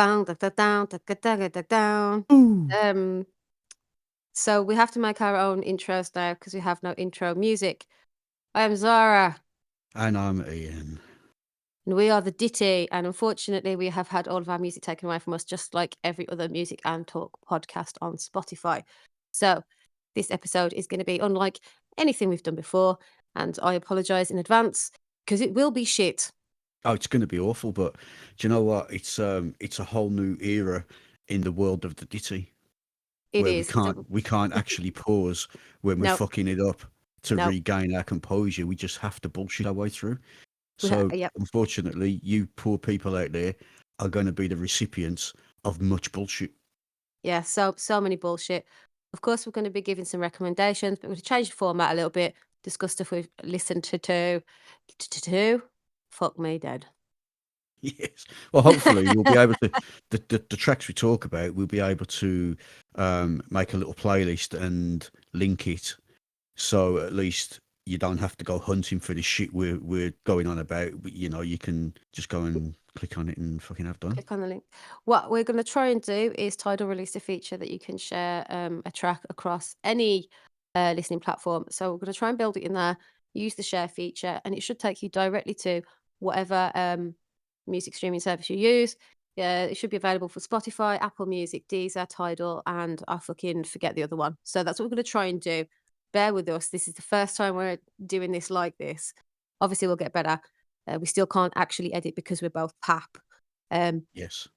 Down, da, da, down, da, da, da, da, down. Ooh. Um, so we have to make our own intros now because we have no intro music. I am Zara, And I'm Ian. and we are the Ditty. And unfortunately, we have had all of our music taken away from us, just like every other music and talk podcast on Spotify. So this episode is going to be unlike anything we've done before, and I apologise in advance because it will be shit. Oh, it's going to be awful, but do you know what? It's a whole new era in the world of the ditty It where we is. can't we can't actually pause when we're No, fucking it up to no. regain our composure. We just have to bullshit our way through. So Yep. unfortunately, you poor people out there are going to be the recipients of much bullshit. Yeah, so many bullshit. Of course, we're going to be giving some recommendations, but we're going to change the format a little bit. Discuss stuff we've listened to. Fuck me dead. Yes. Well, hopefully we'll be able to the tracks we talk about. We'll be able to make a little playlist and link it, so at least you don't have to go hunting for the shit we're going on about. You know, you can just go and click on it and fucking have done. Click on the link. What we're going to try and do is Tidal release a feature that you can share a track across any listening platform. So we're going to try and build it in there. Use the share feature, and it should take you directly to whatever music streaming service you use. Yeah, it should be available for Spotify, Apple Music, Deezer, Tidal, and I fucking forget the other one. So that's what we're going to try and do. Bear with us. This is the first time we're doing this like this. Obviously, we'll get better. We still can't actually edit because we're both pap. Yes. And Yes.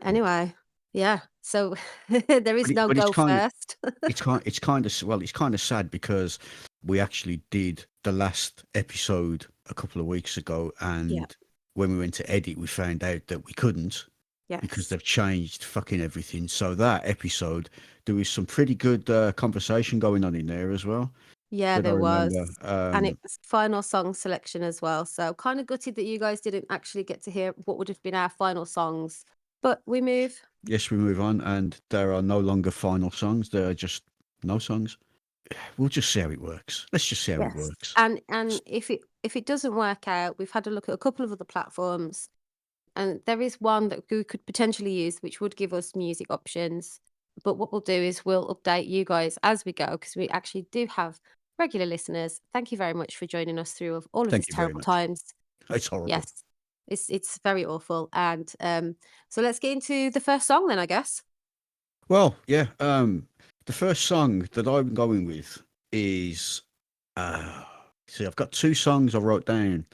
anyway, yeah. So there is no But it's go kind of first. it's kind of well, it's kind of sad because we actually did the last episode a couple of weeks ago, Yeah. and when we went to edit, we found out that we couldn't because Yes. they've changed fucking everything. So that episode, there was some pretty good conversation going on in there as well Yeah, that I there was. remember. And it was final song selection as well. So kind of gutted that you guys didn't actually get to hear what would have been our final songs. But we move. Yes, we move on, and there are no longer final songs. There are just no songs. We'll just see how it works. Let's just see how it Yes. works. And if it doesn't work out, we've had a look at a couple of other platforms. And there is one that we could potentially use, which would give us music options. But what we'll do is we'll update you guys as we go because we actually do have regular listeners. Thank you very much for joining us through all of Thank these you very terrible much. times. It's horrible. Yes, it's very awful. And so let's get into the first song then, I guess. Well, yeah. The first song that I'm going with is see, I've got two songs I wrote down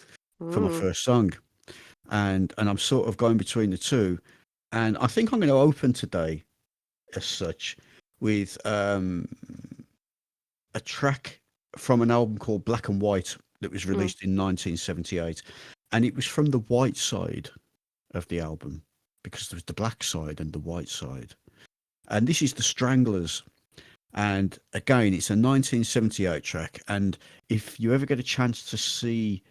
for my Mm, first song, and I'm sort of going between the two, and I think I'm going to open today as such with a track from an album called Black and White that was mm, released in 1978, and it was from the white side of the album because there was the black side and the white side. And this is the Stranglers. And again, it's a 1978 track. And if you ever get a chance to see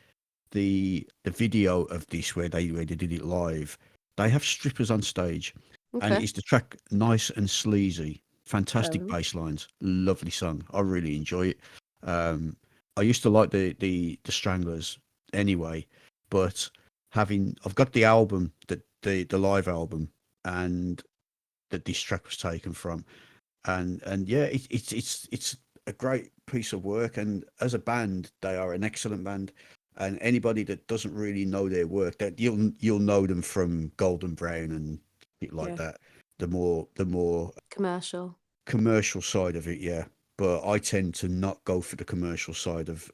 the video of this where they did it live, they have strippers on stage, and okay. it's the track "Nice and Sleazy." Fantastic Um, bass lines, lovely song. I really enjoy it. I used to like the Stranglers anyway, but I've got the album, the live album, and that this track was taken from, and yeah, it's a great piece of work, and as a band, they are an excellent band. And anybody that doesn't really know their work, that you'll know them from Golden Brown and it like yeah, that. The more commercial. commercial side of it, yeah. But I tend to not go for the commercial side of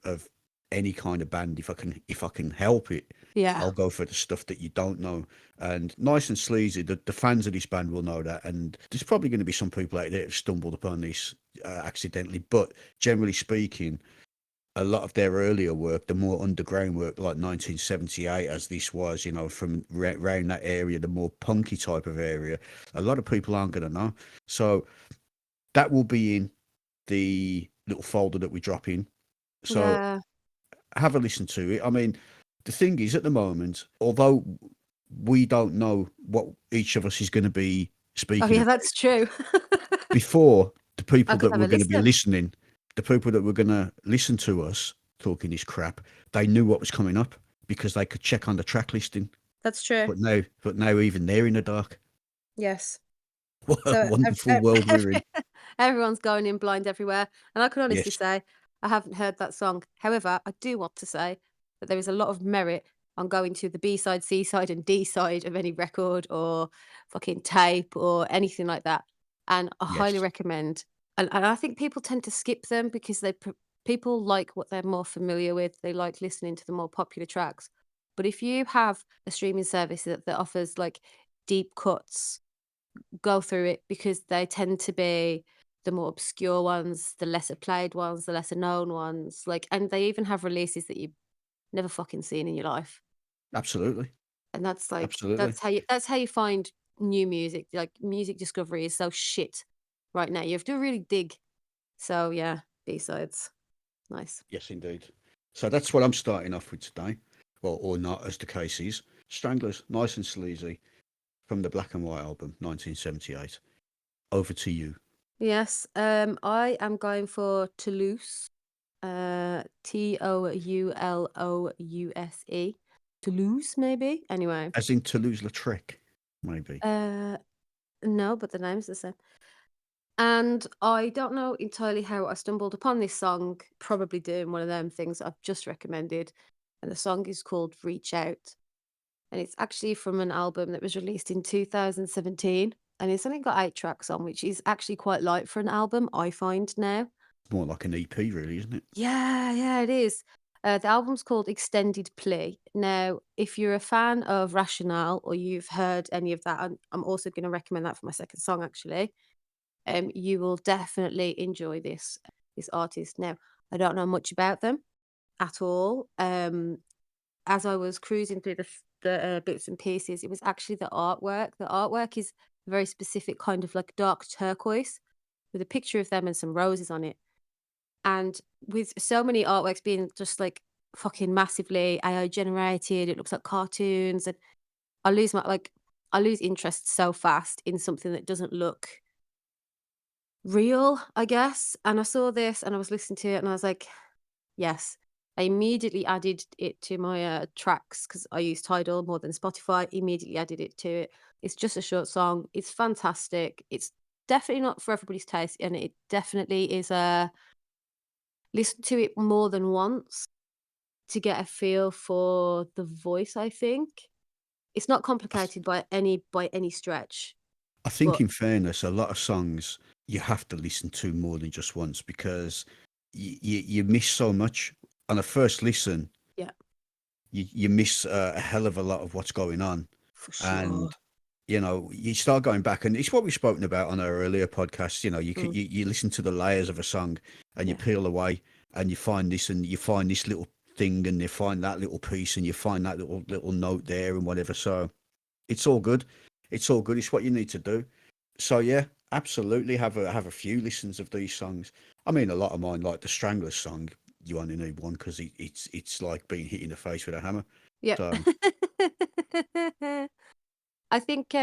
any kind of band if I can help it. Yeah, I'll go for the stuff that you don't know. And Nice and Sleazy, the fans of this band will know that. And there's probably going to be some people out there that have stumbled upon this accidentally. But generally speaking, a lot of their earlier work, the more underground work, like 1978, as this was, from around that area, the more punky type of area, a lot of people aren't going to know. So that will be in the little folder that we drop in. So yeah. have a listen to it. I mean, the thing is, at the moment, although we don't know what each of us is going to be Oh speaking yeah, about, that's true. before the I people could that have were a going to be listen. listening, the people that were going to listen to us talking this crap, they knew what was coming up because they could check on the track listing. That's true. But now even they're in the dark. Yes. What a So wonderful world we're in. everyone's going in blind everywhere, and I can honestly Yes, say I haven't heard that song. However, I do want to say that there is a lot of merit on going to the B side, C side, and D side of any record or fucking tape or anything like that, and I highly yes, recommend. And I think people tend to skip them because people like what they're more familiar with. They like listening to the more popular tracks. But if you have a streaming service that offers like deep cuts, go through it because they tend to be the more obscure ones, the lesser played ones, the lesser known ones, like and they even have releases that you've never fucking seen in your life. absolutely, And that's like absolutely. that's how you find new music. Like music discovery is so shit right now. You have to really dig. So yeah, B-sides. Nice. Yes, indeed. So that's what I'm starting off with today. Well, or not, as the case is. Stranglers, Nice and Sleazy, from the Black and White album, 1978. Over to you. Yes. I am going for Toulouse. Toulose. Toulouse, maybe? Anyway. As in Toulouse-Lautrec, maybe. Uh, no, but the name's the same. And I don't know entirely how I stumbled upon this song, probably doing one of them things I've just recommended. And the song is called Reach Out. And it's actually from an album that was released in 2017. And it's only got 8 tracks on, which is actually quite light for an album, I find now. More like an EP, really, isn't it? Yeah, yeah, it is. The album's called Extended Play. Now, if you're a fan of Rationale or you've heard any of that, I'm also going to recommend that for my second song, actually. You will definitely enjoy this artist. Now, I don't know much about them at all. As I was cruising through the bits and pieces, it was actually the artwork. The artwork is a very specific kind of like dark turquoise with a picture of them and some roses on it. And with so many artworks being just like fucking massively AI generated, it looks like cartoons, and I lose interest so fast in something that doesn't look real, I guess. And I saw this and I was listening to it and I was like, yes. I immediately added it to my tracks because I use Tidal more than Spotify. Immediately added it to it. It's just a short song. It's fantastic. It's definitely not for everybody's taste, and it definitely is a listen to it more than once to get a feel for the voice, I think. It's not I, th- complicated by any stretch, I think, but in fairness, a lot of songs you have to listen to more than just once because you miss so much. On a first listen, yeah, you miss a hell of a lot of what's going on. for sure. And you start going back, and it's what we've spoken about on our earlier podcasts. Mm, You listen to the layers of a song, and you yeah. peel away, and you find this, and you find this little thing, and you find that little piece, and you find that little note there, and whatever. So it's all good. It's all good. It's what you need to do. So yeah, absolutely have a few listens of these songs. I mean, a lot of mine, like the Stranglers song, you only need one because it's like being hit in the face with a hammer. Yep. So I think,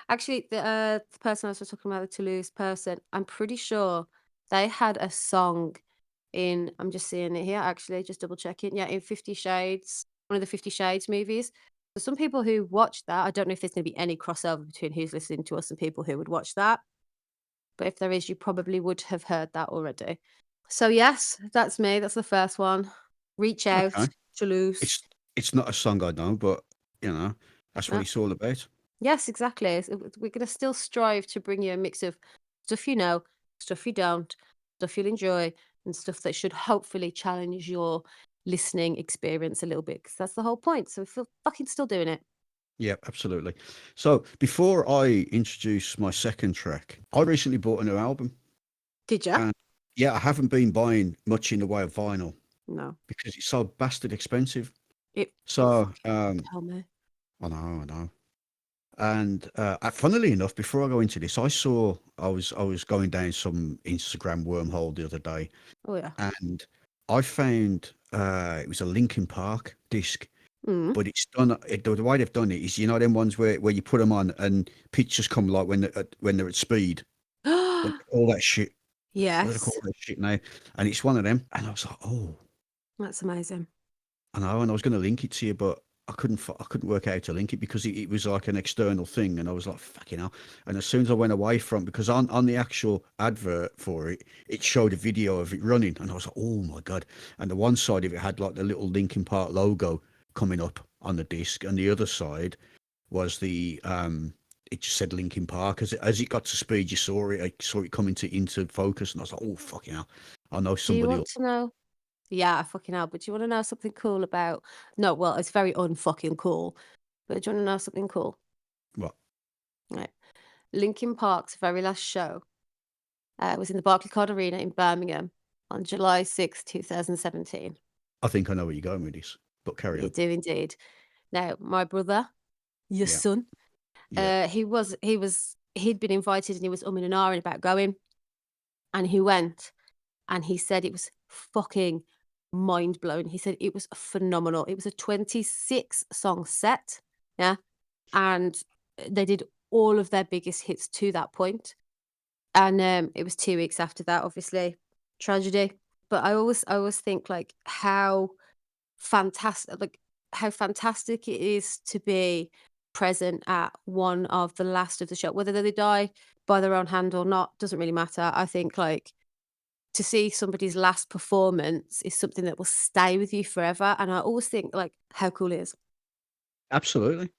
actually, the person I was talking about, the Toulouse person, I'm pretty sure they had a song in I'm just seeing it here, actually, just double checking. Yeah, in 50 Shades, one of the 50 Shades movies. For some people who watch that, I don't know if there's gonna be any crossover between who's listening to us and people who would watch that, but if there is, you probably would have heard that already. So, yes, that's me, that's the first one. Reach Out, okay, Toulouse. it's not a song I know, but you know that's what No. it's all about. Yes, exactly. We're going to still strive to bring you a mix of stuff you know, stuff you don't, stuff you'll enjoy, and stuff that should hopefully challenge your listening experience a little bit. Because that's the whole point. So we're fucking still doing it. Yeah, absolutely. So before I introduce my second track, I recently bought a new album, Did ya? and yeah, I haven't been buying much in the way of vinyl No. because it's so bastard expensive. It So tell me. I know. And funnily enough, before I go into this, I was going down some Instagram wormhole the other day, Oh yeah. and I found it was a Linkin Park disc, Mm. but it's done. The way they've done it is, them ones where you put them on and pictures come like when they're at speed. What do they call that shit? What do they call Yes. that shit now? And it's one of them. And I was like, oh, That's amazing. I know. And I was going to link it to you, but I couldn't work out how to link it because it was like an external thing, and I was like, fucking hell. And as soon as I went away from, because on the actual advert for it, it showed a video of it running, and I was like, oh my god. And the one side of it had like the little Linkin Park logo coming up on the disc, and the other side was the it just said Linkin Park. As it got to speed, you saw it. I saw it come into focus, and I was like, oh fucking hell. I know Do you somebody want will. to know? Yeah, I fucking hell. But do you want to know something cool about? No, well, it's very unfucking cool. But do you want to know something cool? What? Right. Linkin Park's very last show was in the Barclaycard Arena in Birmingham on July 6th, 2017. I think I know where you're going with this, but carry You on. do indeed. Now, my brother, your Yeah, son, yeah. he'd been invited and he was umming and ahhing about going, and he went, and he said it was fucking mind blowing. He said it was phenomenal. It was a 26 song set, yeah, and they did all of their biggest hits to that point. And it was 2 weeks after that, obviously, tragedy. But I always think like fantastic, how fantastic it is to be present at one of the last of the show, whether they die by their own hand or not, doesn't really matter. I think like to see somebody's last performance is something that will stay with you forever. And I always think like how cool it is. Absolutely.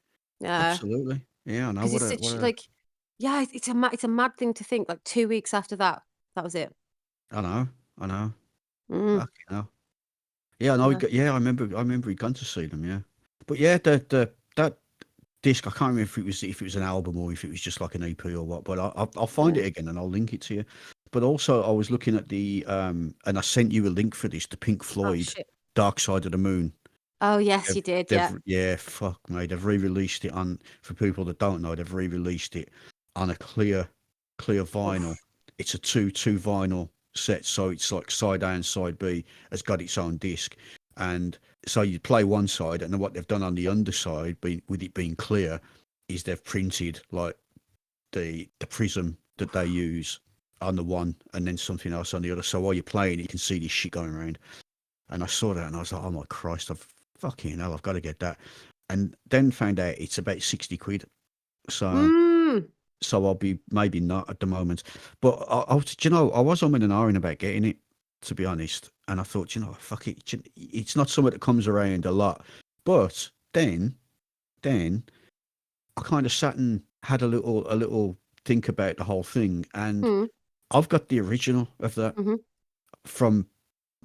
Yeah. Absolutely. Yeah, I know. Because it's What such a like, yeah, it's a mad thing to think like 2 weeks after that, that was it. I know. I know. Mm, Fucking hell. Yeah, I know. yeah. Yeah, I remember we'd gone to see them. Yeah, but yeah, the that disc. I can't remember if it was an album or if it was just like an EP or what. But I'll find Yeah. it again and I'll link it to you. But also, I was looking at the and I sent you a link for this. The Pink Oh Floyd shit. Dark Side of the Moon. Oh yes, you did. Yeah. Yeah, fuck mate. They've re-released it on, for people that don't know, they've re-released it on a clear vinyl. Oof. It's a two vinyl set, so it's like side A and side B has got its own disc. And so you play one side, and then what they've done on the underside, with it being clear, is they've printed like the prism that they use on the one, and then something else on the other. So while you're playing, you can see this shit going around. And I saw that and I was like, oh my Christ, I've fucking hell, I've got to get that. And then found out it's about 60 quid. So, Mm. so I'll be maybe not at the moment. But I was umming and ahhing about getting it, to be honest. And I thought, fuck it. It's not something that comes around a lot. But then I kind of sat and had a little think about the whole thing. And Mm. I've got the original of that Mhm. from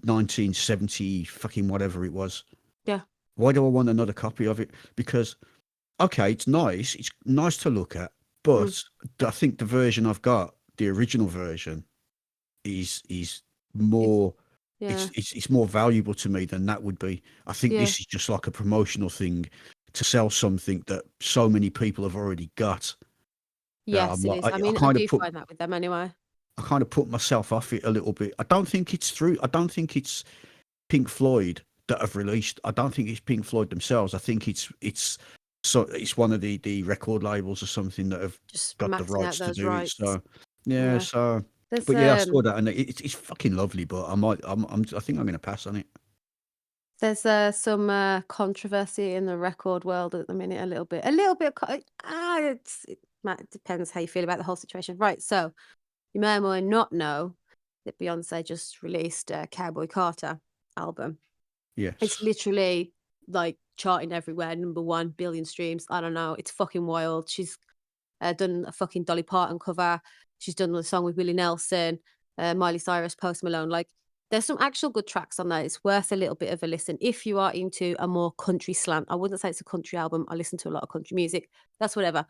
1970, fucking whatever it was. Yeah. Why do I want another copy of it? Because okay, it's nice. It's nice to look at, Mm. but I think the version I've got, the original version, is It's more. yeah. It's more valuable to me than that would be. I think Yeah. this is just like a promotional thing to sell something that so many people have already got. That Yes, I'm it like, is. I I mean, I kind of do put find that with them anyway. I kind of put myself off it a little bit. I don't think it's through. I don't think it's Pink Floyd that have released. I don't think it's Pink Floyd themselves. I think it's one of the record labels or something that have Just got the maxing out rights to those do it. rights. So yeah, Yeah. so There's but yeah, I saw that and it's fucking lovely. But I think I'm gonna pass on it. some controversy in the record world at the minute. A little bit. It depends how you feel about the whole situation. Right. So you may or may not know that Beyonce just released a Cowboy Carter album. It's Yes. literally like charting everywhere, number 1 billion streams. I don't know. It's fucking wild. She's done a fucking Dolly Parton cover. She's done the song with Willie Nelson, Miley Cyrus, Post Malone. Like, there's some actual good tracks on there. It's worth a little bit of a listen if you are into a more country slant. I wouldn't say it's a country album. I listen to a lot of country music. That's whatever.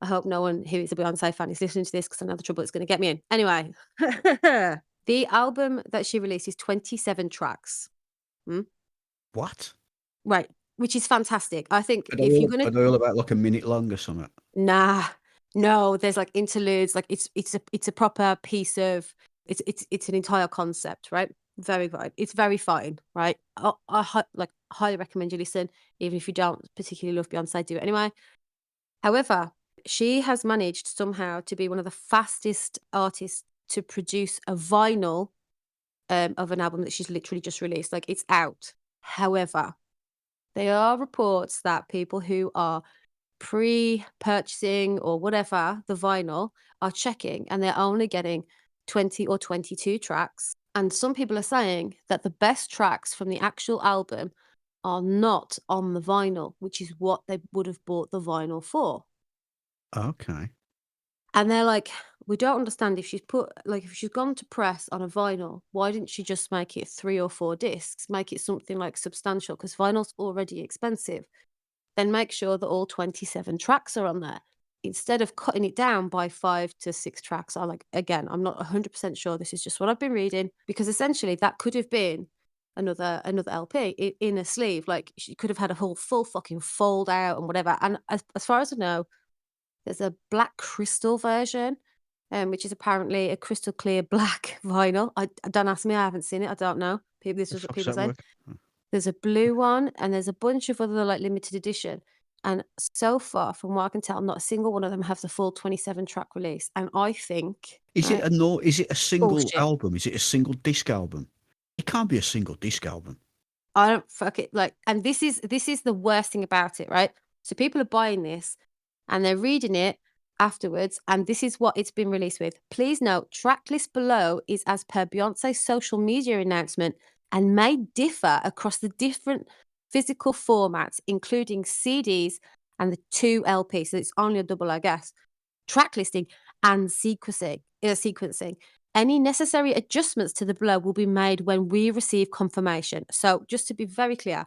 I hope no one who is a Beyonce fan is listening to this because I know the trouble it's going to get me in. Anyway, the album that she released is 27 tracks. Mm? What? Right. Which is fantastic. I think if you're going Are to they all about like a minute long or something? Nah, no, there's, like, interludes, like, it's a proper piece of it's an entire concept, right? It's very fine, right? Highly recommend you listen, even if you don't particularly love Beyonce, do it anyway. However, she has managed somehow to be one of the fastest artists to produce a vinyl, of an album that she's literally just released, like, it's out. However, There are reports that people who are pre-purchasing or whatever the vinyl are checking and they're only getting 20 or 22 tracks. And some people are saying that the best tracks from the actual album are not on the vinyl, which is what they would have bought the vinyl for. Okay. And they're like, we don't understand if she's put like if she's gone to press on a vinyl, why didn't she just make it 3 or 4 discs? Make it something like substantial because vinyl's already expensive. Then make sure that all 27 tracks are on there. Instead of cutting it down by 5 to 6 tracks, I like again, I'm not 100% sure. This is just what I've been reading because essentially that could have been another LP in a sleeve. Like she could have had a whole full fucking fold out and whatever. And as far as I know, there's a black crystal version, which is apparently a crystal clear black vinyl. Don't ask me, I haven't seen it. I don't know. People, this The is what fuck's people that say. work? Oh, There's a blue one, and there's a bunch of other, like, limited edition, and so far, from what I can tell, not a single one of them have the full 27 track release, and I think, Is it right? a no? Is it a single Bullshit. album? Is it a single disc album? It can't be a single disc album. I don't fuck it, like and this is the worst thing about it, right? So people are buying this, and they're reading it afterwards, and this is what it's been released with. Please note, track list below is as per Beyonce's social media announcement and may differ across the different physical formats, including CDs and the 2 LPs. So it's only a double, I guess. Track listing and sequencing. Any necessary adjustments to the below will be made when we receive confirmation. So just to be very clear,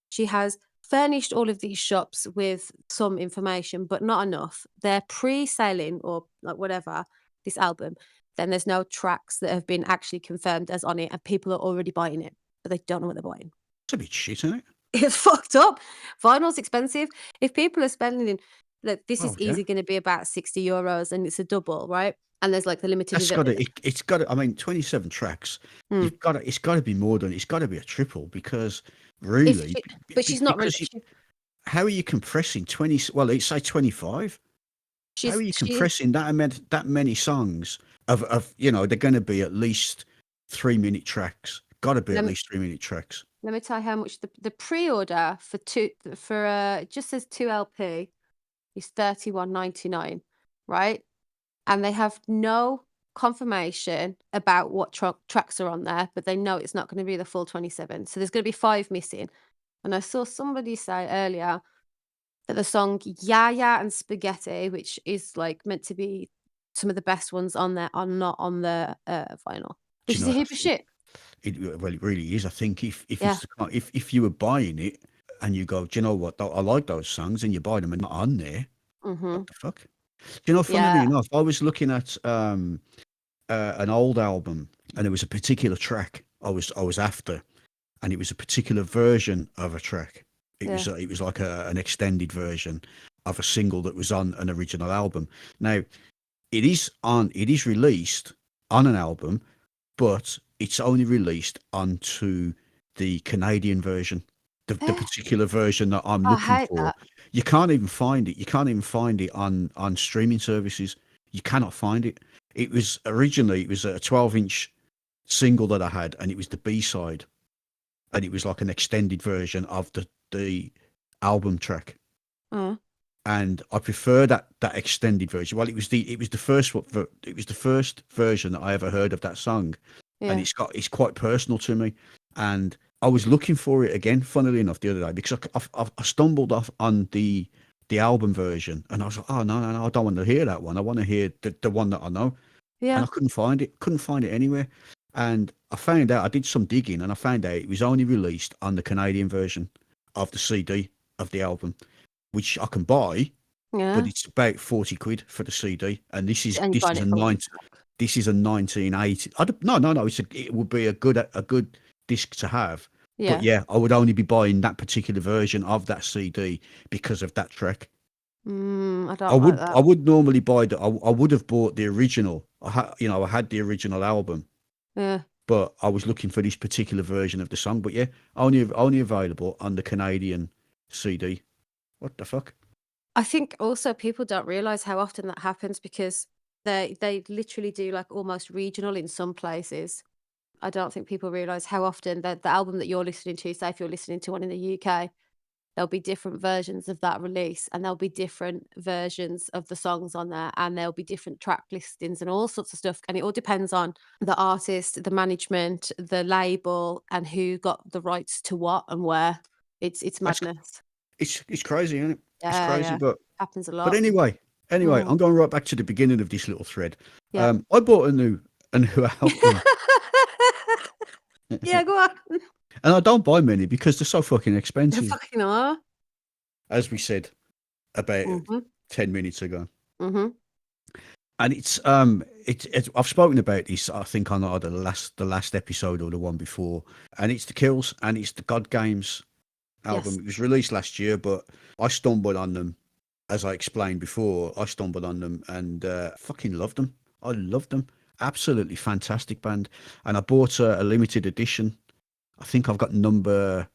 she has furnished all of these shops with some information, but not enough. They're pre-selling or like whatever this album. Then there's no tracks that have been actually confirmed as on it, and people are already buying it, but they don't know what they're buying. It's a bit shit, isn't it? It's fucked up. Vinyl's expensive. If people are spending like this is Well, yeah. easy going to be about €60 and it's a double, right? And there's like the limited That's event. got to. It's got to. I mean, 27 tracks. Mm. You've got to. It's got to be more than. It's got to be a triple because If really, she, but she's not really. because how are you compressing 20? Well, let's say 25. How are you She. compressing that many songs of they're going to be at least 3 minute tracks. Got to be at Let me, least 3 minute tracks. let me tell you how much the pre-order for it just says 2 LP is 31.99, right? And they have no confirmation about what tracks are on there, but they know it's not going to be the full 27. So there's going to be 5 missing. And I saw somebody say earlier that the song Yaya and Spaghetti, which is like meant to be some of the best ones on there, are not on the vinyl, Do which you is a know? I heap of think shit. well, it really is. I think if Yeah. it's if you were buying it and you go, do you know what? I like those songs, and you buy them and not on there. Hmm. What the fuck? Do you know? Funnily Yeah. enough, I was looking at an old album, and there was a particular track I was after, and it was a particular version of a track. Yeah. It was like an extended version of a single that was on an original album. Now it is released on an album, but it's only released onto the Canadian version, the particular version that I'm I looking hate for. that. You can't even find it. You can't even find it on streaming services. You cannot find it. It was originally it was a 12-inch single that I had, and it was the B side, and it was like an extended version of the album track. Uh, And I prefer that extended version. Well, it was the first it was the first version that I ever heard of that song, and yeah. it's quite personal to me. And I was looking for it again, funnily enough, the other day because I stumbled off on the album version, and I was like, oh no, I don't want to hear that one. I want to hear the one that I know, and Yeah. I couldn't find it. Couldn't find it anywhere. And I found out I did some digging, and I found out it was only released on the Canadian version of the CD of the album, which I can buy, but Yeah. it's about 40 quid for the CD. And And you're buying it a for one track. this is a 1980. No. It would be a good disc to have. But Yeah. yeah, I would only be buying that particular version of that CD because of that track. I don't like that. I would normally buy I would have bought the original. I had the original album, Yeah. but I was looking for this particular version of the song. But yeah, only available on the Canadian CD. What the fuck? I think also people don't realize how often that happens because they literally do like almost regional in some places. I don't think people realize how often the album that you're listening to, say if you're listening to one in the UK, there'll be different versions of that release, and there'll be different versions of the songs on there, and there'll be different track listings and all sorts of stuff. And it all depends on the artist, the management, the label, and who got the rights to what and where. It's That's madness. it's crazy, isn't it? It's Yeah, crazy, yeah. Happens a but lot. anyway, Mm. I'm going right back to the beginning of this little thread. Yeah. I bought a new album, Yeah, and go on. I don't buy many because they're so fucking They expensive, fucking are. as we said about Mhm. 10 minutes ago. Mhm. And it's I've spoken about this, I think, on either the last episode or the one before, and it's the Kills and it's the God Games album. Yes. It was released last year, but I stumbled on them, as I explained before. I stumbled on them and fucking loved them. I loved them. Absolutely fantastic band. And I bought a limited edition. I think I've got number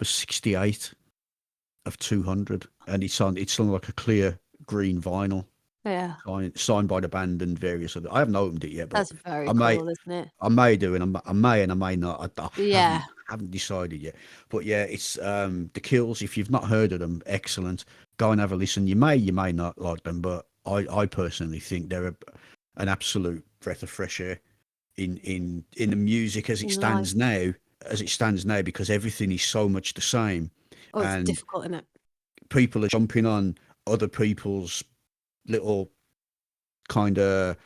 68 of 200, and it's on like a clear green vinyl, Yeah. signed by the band and various other. I haven't opened it yet, but That's very I may cool, isn't it? I may do, and I may and I may not. I Yeah. haven't decided yet. But yeah, it's the Kills. If you've not heard of them, excellent. Go and have a listen. You may not like them, but I personally think they're an absolute breath of fresh air in the music as it Nice. stands now. As it stands now, because everything is so much the same, Oh, it's and difficult, isn't it? people are jumping on other people's little kind of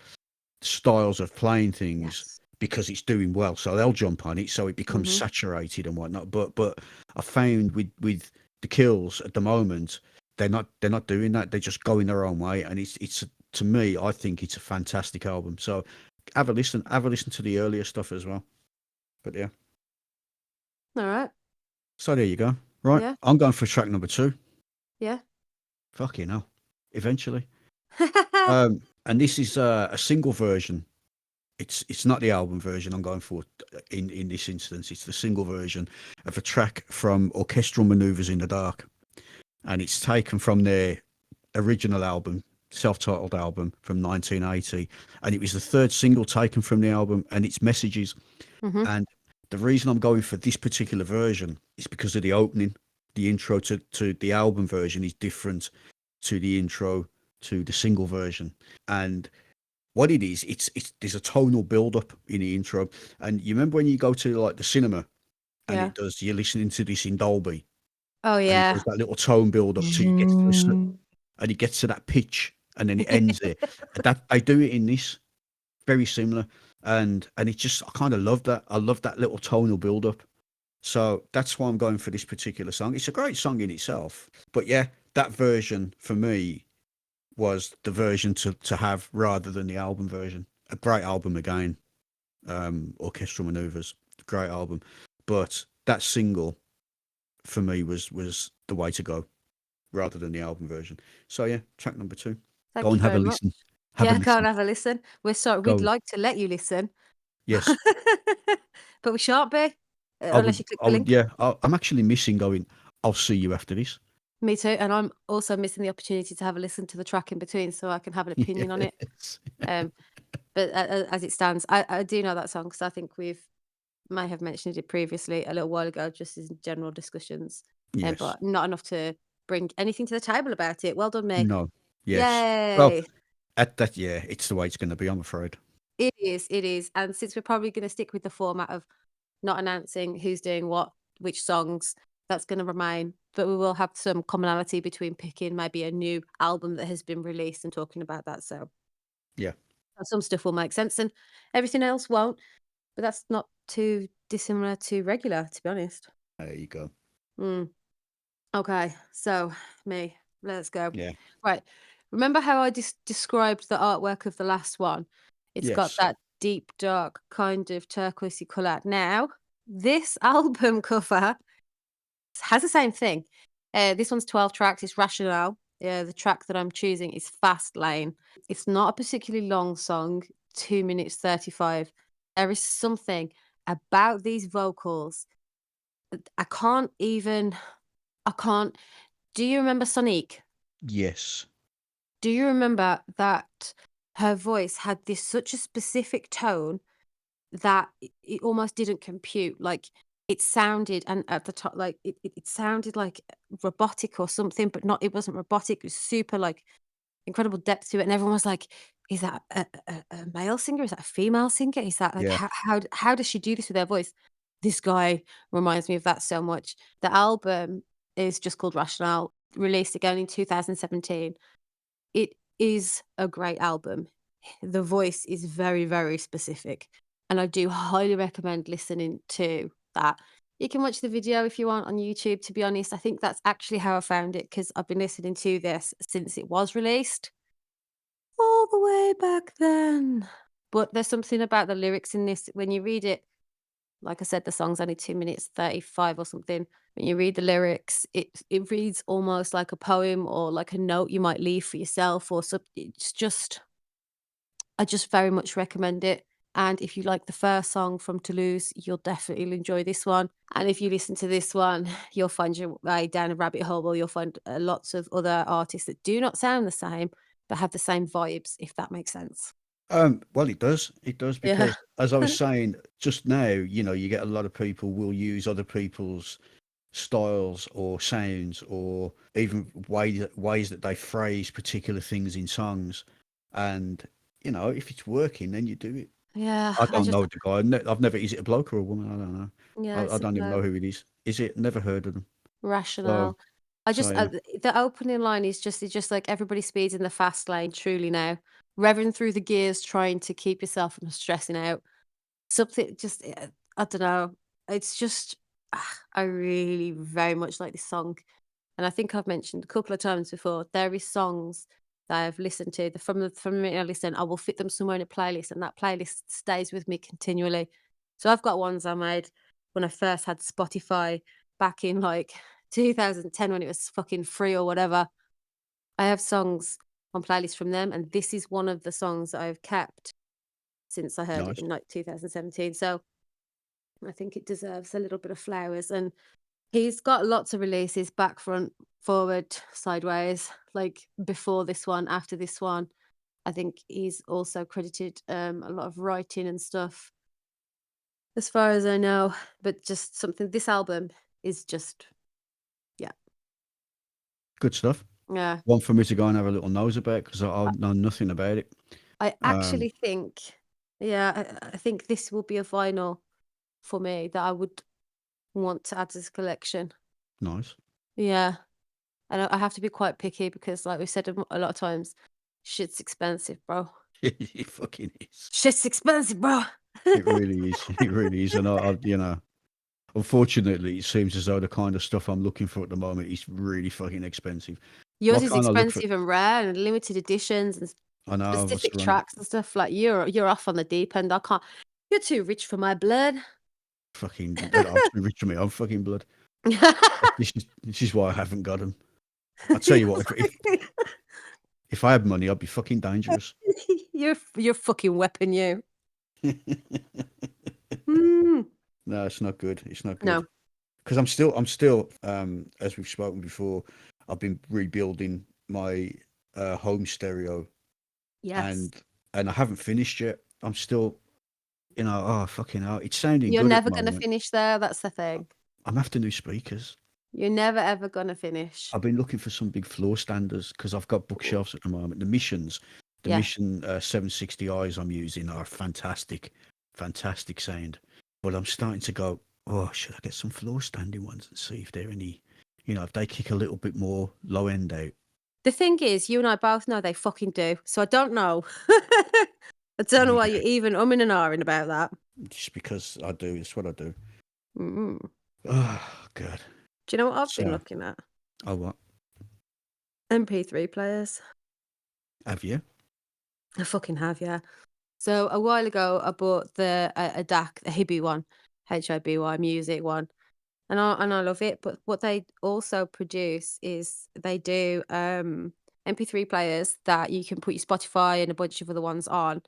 styles of playing things Yes. because it's doing well, so they'll jump on it, so it becomes Mhm. saturated and whatnot. But I found with the Kills at the moment, they're not doing that. They're just going their own way, and it's to me, I think it's a fantastic album. So have a listen. Have a listen to the earlier stuff as well. But yeah, All right. so there you go. Right, Yeah. I'm going for track number 2. Yeah. Fucking hell. Eventually. And this is a single version. It's not the album version I'm going for in this instance. It's the single version of a track from Orchestral Maneuvers in the Dark, and it's taken from their original album, self-titled album from 1980, and it was the third single taken from the album, and it's Messages. Mhm. And the reason I'm going for this particular version is because of the opening. The intro to the album version is different to the intro to the single version, and what it is, it's there's a tonal build up in the intro. And you remember when you go to like the cinema and Yeah. you're listening to this in Dolby, Oh, and it does yeah. that little tone build up till you get to and it gets to that pitch and then it ends there. That I do it in this, very similar. And it just, I kind of love that. I love that little tonal build up. So that's why I'm going for this particular song. It's a great song in itself, but yeah, that version for me was the version to have rather than the album version. A great album again, Orchestral Maneuvers, great album, but that single for me was the way to go rather than the album version. So yeah, track number 2. Go Thank you and have a very much. listen. Have a Yeah, go and listen. have a listen. We're sorry, we'd Go. like to let you listen, Yes, but we shan't be, I unless would. you click I the would. link. Yeah, I'm actually missing going. I'll see you after this. Me too, and I'm also missing the opportunity to have a listen to the track in between so I can have an opinion on it. Yes. Um, but as it stands, I do know that song because I think we've may have mentioned it previously a little while ago, just as general discussions, Yes. but not enough to bring anything to the table about it. Well done, me. No. Yes. Well, Yay! at that, yeah, it's the way it's going to be. I'm afraid. It is, and since we're probably gonna stick with the format of not announcing who's doing what, which songs, that's gonna remain, but we will have some commonality between picking maybe a new album that has been released and talking about that, so Yeah. some stuff will make sense and everything else won't, but that's not too dissimilar to regular, to be honest. There you go. Mm. Okay, so me, let's go. Yeah. Right. Remember how I described the artwork of the last one? It's got Yes. that deep, dark kind of turquoisey colour. Now, this album cover has the same thing. This one's 12 tracks. It's Rationale. Yeah, the track that I'm choosing is Fast Lane. It's not a particularly long song, 2 minutes 35. There is something about these vocals that I can't. Do you remember Sonique? Yes. Do you remember that her voice had this such a specific tone that it almost didn't compute? Like it sounded, and at the top, like, it sounded like robotic or something, but not, it wasn't robotic, it was super, like, incredible depth to it, and everyone was like, "Is that a male singer? Is that a female singer? Is that, like, Yeah. how does she do this with her voice?" This guy reminds me of that so much. The album is just called Rationale, released again in 2017. It is a great album. The voice is very, very specific, and I do highly recommend listening to that. You can watch the video if you want on YouTube, to be honest. I think that's actually how I found it, because 'cause I've been listening to this since it was released, all the way back then. But there's something about the lyrics in this, when you read it, like I said, the song's only 2 minutes 35 or something. When you read the lyrics, it reads almost like a poem or like a note you might leave for yourself or something. It's just, I just very much recommend it. And if you like the first song from Toulouse, you'll definitely enjoy this one. And if you listen to this one, you'll find your way down a rabbit hole where you'll find lots of other artists that do not sound the same, but have the same vibes, if that makes sense. Well, it does. It does Yeah. because, as I was saying just now, you get a lot of people will use other people's styles or sounds or even ways that they phrase particular things in songs, and if it's working, then you do it. Yeah. I I don't just, know the guy. I've never. Is it a bloke or a woman? I don't know. yeah, I it's don't even a know who it is. Is it? Never heard of them. So, Rationale. I just, so the opening line is just, it's just like everybody speeds in the fast lane, truly now. Revving through the gears, trying to keep yourself from stressing out. Something just, I don't know. It's just, I really very much like this song. And I think I've mentioned a couple of times before, there is songs that I've listened to, from the minute I listen, I will fit them somewhere in a playlist, and that playlist stays with me continually. So I've got ones I made when I first had Spotify back in like 2010, when it was fucking free or whatever. I have songs on playlists from them, and this is one of the songs that I've kept since I heard it nice. in like 2017. So I think it deserves a little bit of flowers. And he's got lots of releases, back, front, forward, sideways, like before this one, after this one. I think he's also credited a lot of writing and stuff, as far as I know. But just something, this album is just, yeah, Good stuff. yeah. One for me to go and have a little nose about because I I, know nothing about it. I Um, actually think, yeah, I think this will be a vinyl for me that I would want to add to this collection. nice. Yeah. And I have to be quite picky because, like we said a lot of times, shit's expensive, bro. It fucking is. Shit's expensive, bro. It really is. It really is. And unfortunately, it seems as though the kind of stuff I'm looking for at the moment is really fucking expensive. Yours What is kind of look for? expensive and rare and limited editions and I know what's specific wrong. tracks and stuff. Like you're off on the deep end. I can't. You're too rich for my blood. Fucking, I'm too rich for me. I'm fucking blood. This is why I haven't got them. I tell you what, if I had money, I'd be fucking dangerous. You're fucking weapon, you. Mm, No, it's not good. It's not good. no. Because I'm still, as we've spoken before, I've been rebuilding my home stereo, Yes. and I haven't finished yet. I'm still, oh fucking hell, it's sounding You're good at never the gonna moment. finish there. That's the thing. I'm after new speakers. You're never ever gonna finish. I've been looking for some big floor standers because I've got Ooh. bookshelves at the moment. The Yeah. Mission 760i's I'm using are fantastic, fantastic sound. But I'm starting to go, oh, should I get some floor standing ones and see if they're any, if they kick a little bit more low end out. The thing is, you and I both know they fucking do, so I don't know. I don't know why Yeah, you're even umming and ahhing about that. just because I do. It's what I do. Mm. Oh, God. Do you know what I've been So, looking at? oh, what? MP3 players. Have you? I fucking have, yeah. So a while ago, I bought a DAC, a Hibby one, HIBY music one, and I love it. But what they also produce is they do MP3 players that you can put your Spotify and a bunch of other ones on,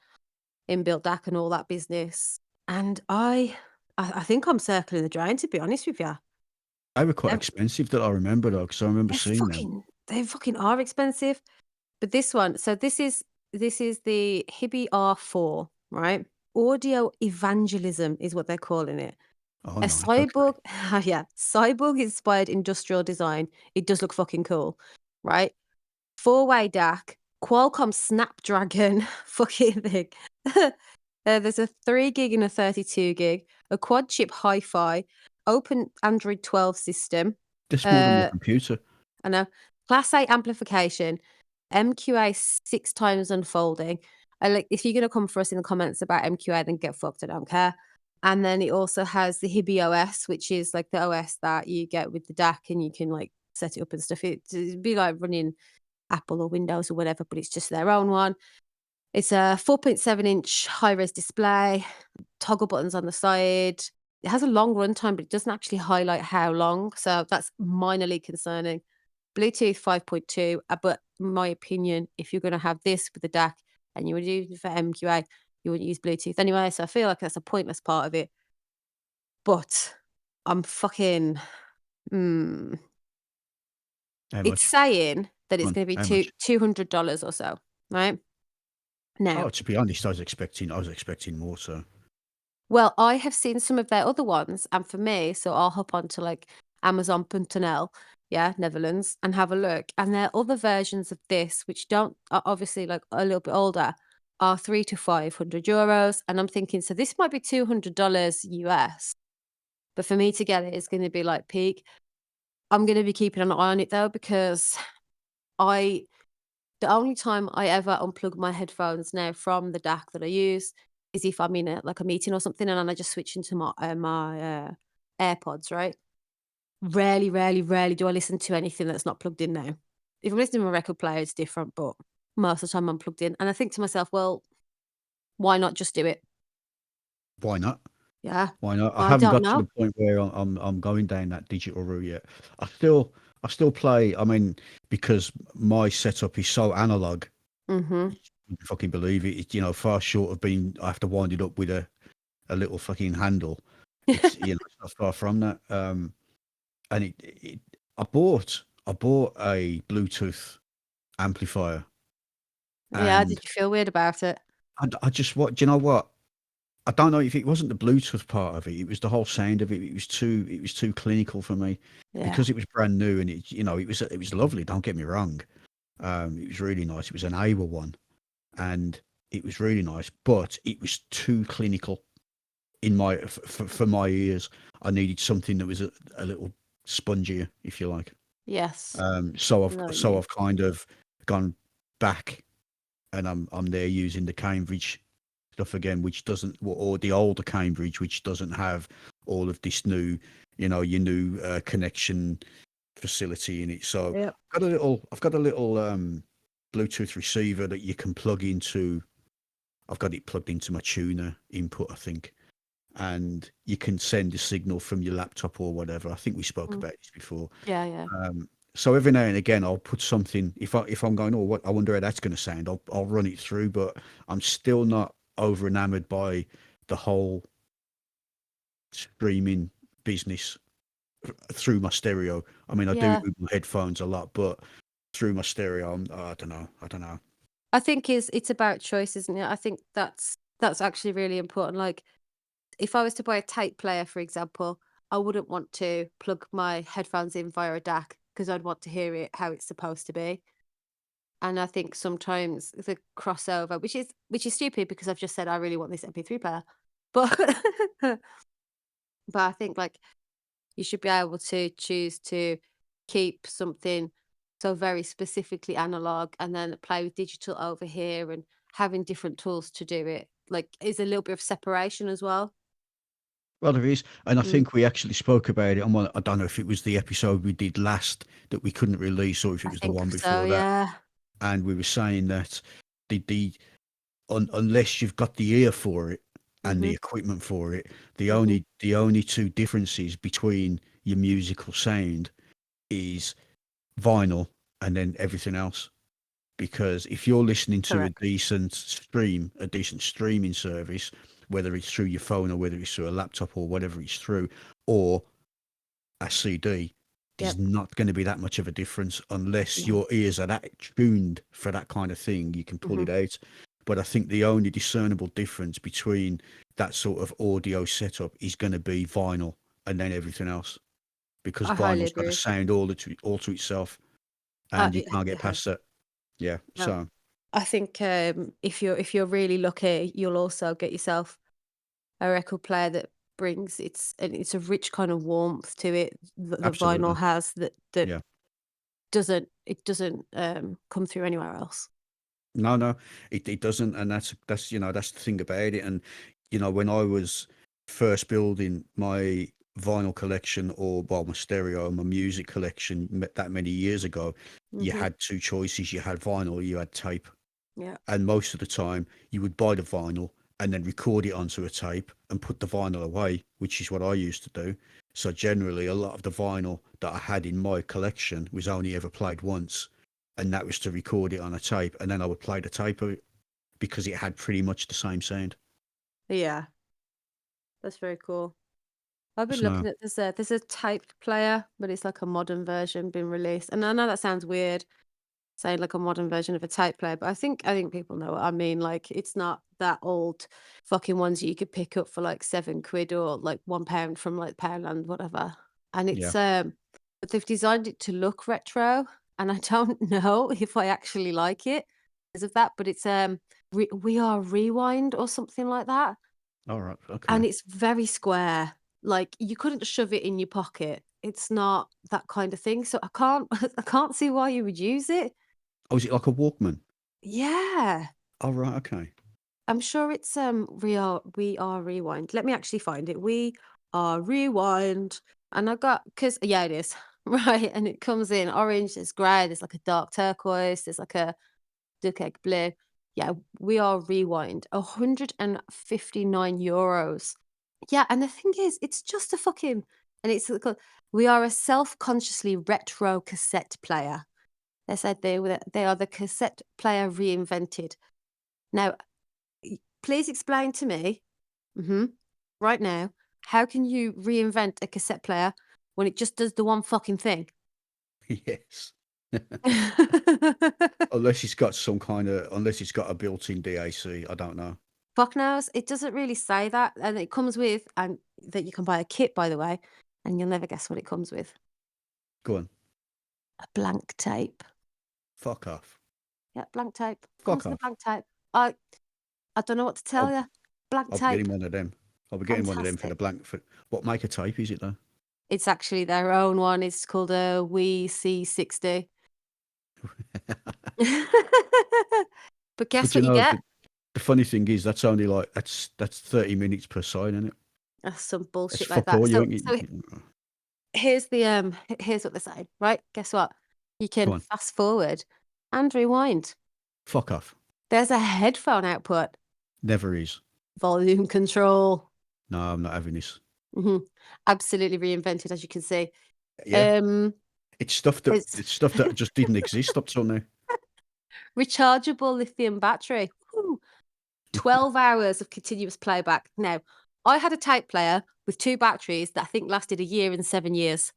inbuilt DAC and all that business. And I think I'm circling the drain, to be honest with you. They were quite They're, expensive that I remember, though, because I remember they're seeing them. fucking they fucking are expensive. But this one, so this is the Hibby R4, right? Audio evangelism is what they're calling it. Oh, A nice. Okay. cyborg, yeah, cyborg inspired industrial design. It does look fucking cool, right? Four-way DAC, Qualcomm Snapdragon fucking thing. There's a 3 gig and a 32 gig, a quad chip hi-fi, open Android 12 system. They're smaller than my Uh, computer. I know. Class A amplification, MQA 6 times unfolding. Like, if you're gonna come for us in the comments about MQA, then get fucked, I don't care. And then it also has the Hibi OS, which is like the OS that you get with the DAC and you can like set it up and stuff. It'd be like running Apple or Windows or whatever, but it's just their own one. It's a 4.7-inch high-res display, toggle buttons on the side. It has a long runtime, but it doesn't actually highlight how long, so that's minorly concerning. Bluetooth 5.2, but in my opinion, if you're gonna have this with the DAC and you would use it for MQA, you wouldn't use Bluetooth anyway, so I feel like that's a pointless part of it. But I'm fucking mm, How it's much? saying that Go it's on. gonna be How much? $200 or so, right? Now, Oh, to be honest, I was expecting more. So well, I have seen some of their other ones, and for me, so I'll hop onto like Amazon.nl, yeah, Netherlands, and have a look. And there are other versions of this which don't are obviously like a little bit older, are 300 to 500 euros. And I'm thinking, so this might be $200 US, but for me to get it, it's going to be like peak. I'm going to be keeping an eye on it though, because I the only time I ever unplug my headphones now from the DAC that I use is if I'm in a meeting or something, and then I just switch into my AirPods, right? Rarely, rarely, rarely do I listen to anything that's not plugged in now. If I'm listening to a record player, it's different, but most of the time I'm plugged in. And I think to myself, well, why not just do it? why not? Yeah. Why not? I I haven't don't got to know. the point where I'm going down that digital route yet. I still play. I mean, because my setup is so analog, Mhm. you wouldn't fucking believe it. It's, far short of being. I have to wind it up with a little fucking handle. It's not far from that. And I bought a Bluetooth amplifier, Yeah, did and you feel weird about it? I just what do you know what? I don't know if it wasn't the Bluetooth part of it. It was the whole sound of it. It was too clinical for me Yeah. because it was brand new and it was lovely. Don't get me wrong. It was really nice. It was an AWA one, and it was really nice, but it was too clinical in for my ears. I needed something that was a little spongier, if you like. Yes. So I I've know what you so mean. I've kind of gone back, and I'm there using the Cambridge stuff again, which doesn't, or the older Cambridge, which doesn't have all of this new, your new connection facility in it. So Yep. I've got a little Bluetooth receiver that you can plug into. I've got it plugged into my tuner input, I think, and you can send a signal from your laptop or whatever. I think we spoke Mm. about this before. Yeah, yeah. So every now and again, I'll put something. If I'm going, oh, what I wonder how that's going to sound. I'll run it through, but I'm still not over enamored by the whole streaming business through my stereo. I mean, I do it Yeah. with my headphones a lot, but through my stereo, I don't know. I don't know. I think it's about choice, isn't it? I think that's actually really important. Like, if I was to buy a tape player, for example, I wouldn't want to plug my headphones in via a DAC because I'd want to hear it how it's supposed to be. And I think sometimes the crossover, which is stupid because I've just said I really want this MP3 player, but but I think like you should be able to choose to keep something so very specifically analog and then play with digital over here and having different tools to do it. Like, is a little bit of separation as well. Well, there is, and I Mm, think we actually spoke about it on one. I don't know if it was the episode we did last that we couldn't release, or if it I was the think one so, before that. yeah. And we were saying that the unless you've got the ear for it and the Mhm, equipment for it, the mhm. only the only two differences between your musical sound is vinyl and then everything else. Because if you're listening to a Correct. decent a decent streaming service, whether it's through your phone or whether it's through a laptop or whatever it's through, or a CD, there's Yep. not going to be that much of a difference unless No. your ears are that tuned for that kind of thing. You can pull Mhm. it out. But I think the only discernible difference between that sort of audio setup is going to be vinyl and then everything else, because I highly vinyl's got a agree. sound all to itself, and you Yeah, can't get yeah. past that. Yeah. No. So I think if you're really lucky, you'll also get yourself a record player that brings it's a rich kind of warmth to it that the vinyl absolutely. has that Yeah. doesn't come through anywhere else. No, no, it doesn't, and that's that's the thing about it. And when I was first building my vinyl collection, or well, my stereo and my music collection that many years ago, you Hmm. had two choices: you had vinyl, or you had tape. Yeah. And most of the time, you would buy the vinyl and then record it onto a tape and put the vinyl away, which is what I used to do. So generally, a lot of the vinyl that I had in my collection was only ever played once, and that was to record it on a tape, and then I would play the tape of it because it had pretty much the same sound. Yeah, that's very cool. I've been So looking at there's a tape player, but it's like a modern version being released. And I know that sounds weird, saying like a modern version of a tape player, but I think people know what I mean. Like it's not that old fucking ones that you could pick up for like 7 quid or like £1 from like Poundland, whatever. And yeah, but they've designed it to look retro, and I don't know if I actually like it because of that. But it's We Are Rewind or something like that, all right, okay. and it's very square. Like you couldn't shove it in your pocket. It's not that kind of thing. So I can't I can't see why you would use it. Oh, is it like a Walkman? Yeah. Oh, right, okay. I'm sure it's We Are Rewind. Let me actually find it. We Are Rewind. And I got because yeah, it is. Right. And it comes in orange, there's grey, there's like a dark turquoise, there's like a duck egg blue. Yeah, We Are Rewind. €159. Yeah, and the thing is, it's just a fucking and it's called We Are a Self-Consciously Retro Cassette Player. They said they are the cassette player reinvented. Now, please explain to me, mhm, right now, how can you reinvent a cassette player when it just does the one fucking thing? Yes. Unless it's got a built-in DAC, I don't know. Fuck knows. It doesn't really say that, and it comes with and that you can buy a kit, by the way, and you'll never guess what it comes with. Go on. A blank tape. Fuck off. Yeah, blank tape. Fuck Comes with a off. blank tape. I I don't know what to tell I'll you. Blank I'll be getting tape. one of them. I'll be getting one of them for the Fantastic. blank. For what make a tape is it though? It's actually their own one. It's called a Wii C60. But guess But what you get? the funny thing is that's only like that's 30 minutes per side, isn't it? Some It's bullshit like fuck that. all. So here's what they're saying, right? Guess what? You Go can on. fast forward and rewind. Fuck off. There's a headphone output, Never is. volume control. No, I'm not having this. Mhm. Absolutely reinvented, as you can see. Yeah. Um, there's It's stuff that just didn't exist up till now. rechargeable lithium battery. Woo. 12 hours of continuous playback. Now, I had a tape player with 2 batteries that I think lasted a year and 7 years.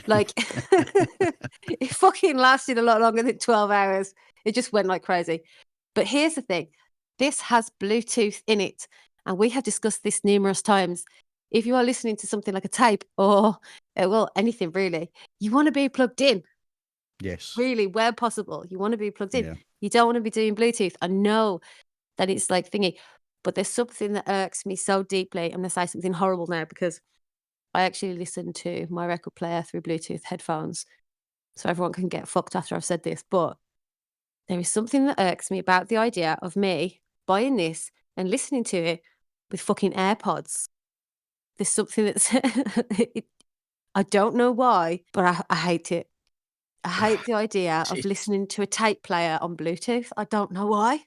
Like, it fucking lasted a lot longer than 12 hours. It just went like crazy. But here's the thing, this has Bluetooth in it, and we have discussed this numerous times. If you are listening to something like a tape or, well, anything really, you wanna be plugged in, Yes. really, where possible. You wanna be plugged in. Yeah. You don't wanna be doing Bluetooth. I know that it's like thingy, but there's something that irks me so deeply. I'm gonna say something horrible now because I actually listen to my record player through Bluetooth headphones, so everyone can get fucked after I've said this, but there is something that irks me about the idea of me buying this and listening to it with fucking AirPods. There's something that's I don't know why, but I hate it. I hate the idea of It's listening to a tape player on Bluetooth. I don't know why.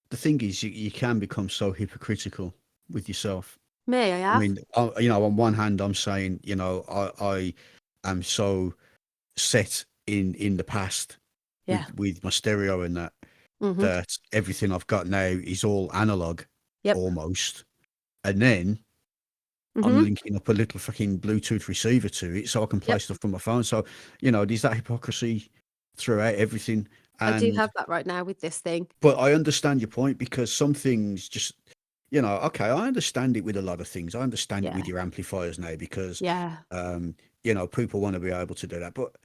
the thing is, you can become so hypocritical with yourself. Me, I I have. mean, on one hand, I'm saying, I am so set in the past Yeah. with my stereo and Mhm. that everything I've got now is all analog Yep. almost, and then I'm Mhm. linking up a little fucking Bluetooth receiver to it so I can play Yep. stuff from my phone. So, there's that hypocrisy throughout everything. I do And have that right now with this thing. but I understand your point because some things just, okay, I understand it with a lot of things. I understand it with Yeah. your amplifiers now because, Yeah. um, people want to be able to do that. But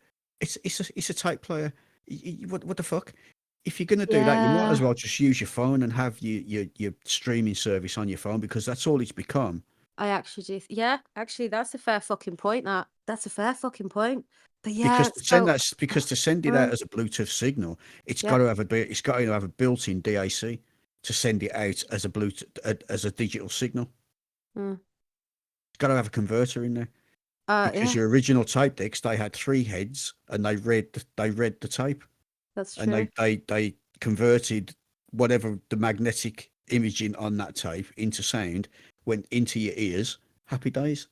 it's a tape player. What the fuck? If you're gonna do that, you might as Yeah. well just use your phone and have your streaming service on your phone because that's all it's become. I actually do. Yeah, actually, that's a fair fucking point. That's a fair fucking point. But Because yeah, to send so that, because to send it out uh, as a Bluetooth signal, yeah. it's got to have a built-in DAC to send it out as a Bluetooth as a digital signal. Mm. It's got to have a converter in there because Yeah, your original tape decks they had three heads and they read the tape that's and true. they converted whatever the magnetic imaging on that tape into sound went into your ears. Happy days.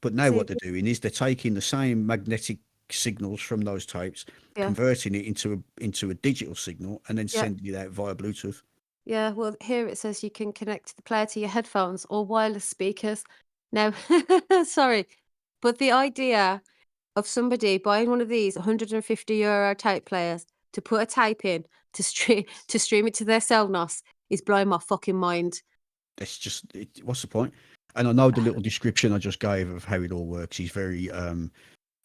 But now See, what they're doing is they're taking the same magnetic signals from those tapes, yeah, converting it into a digital signal, and then yeah, sending it out via Bluetooth. yeah. Well, here it says you can connect the player to your headphones or wireless speakers. Now, sorry, but the idea of somebody buying one of these 150 euro tape players to put a tape in to stream it to their Sonos is blowing my fucking mind. That's just what's the point? And I know the little description I just gave of how it all works is very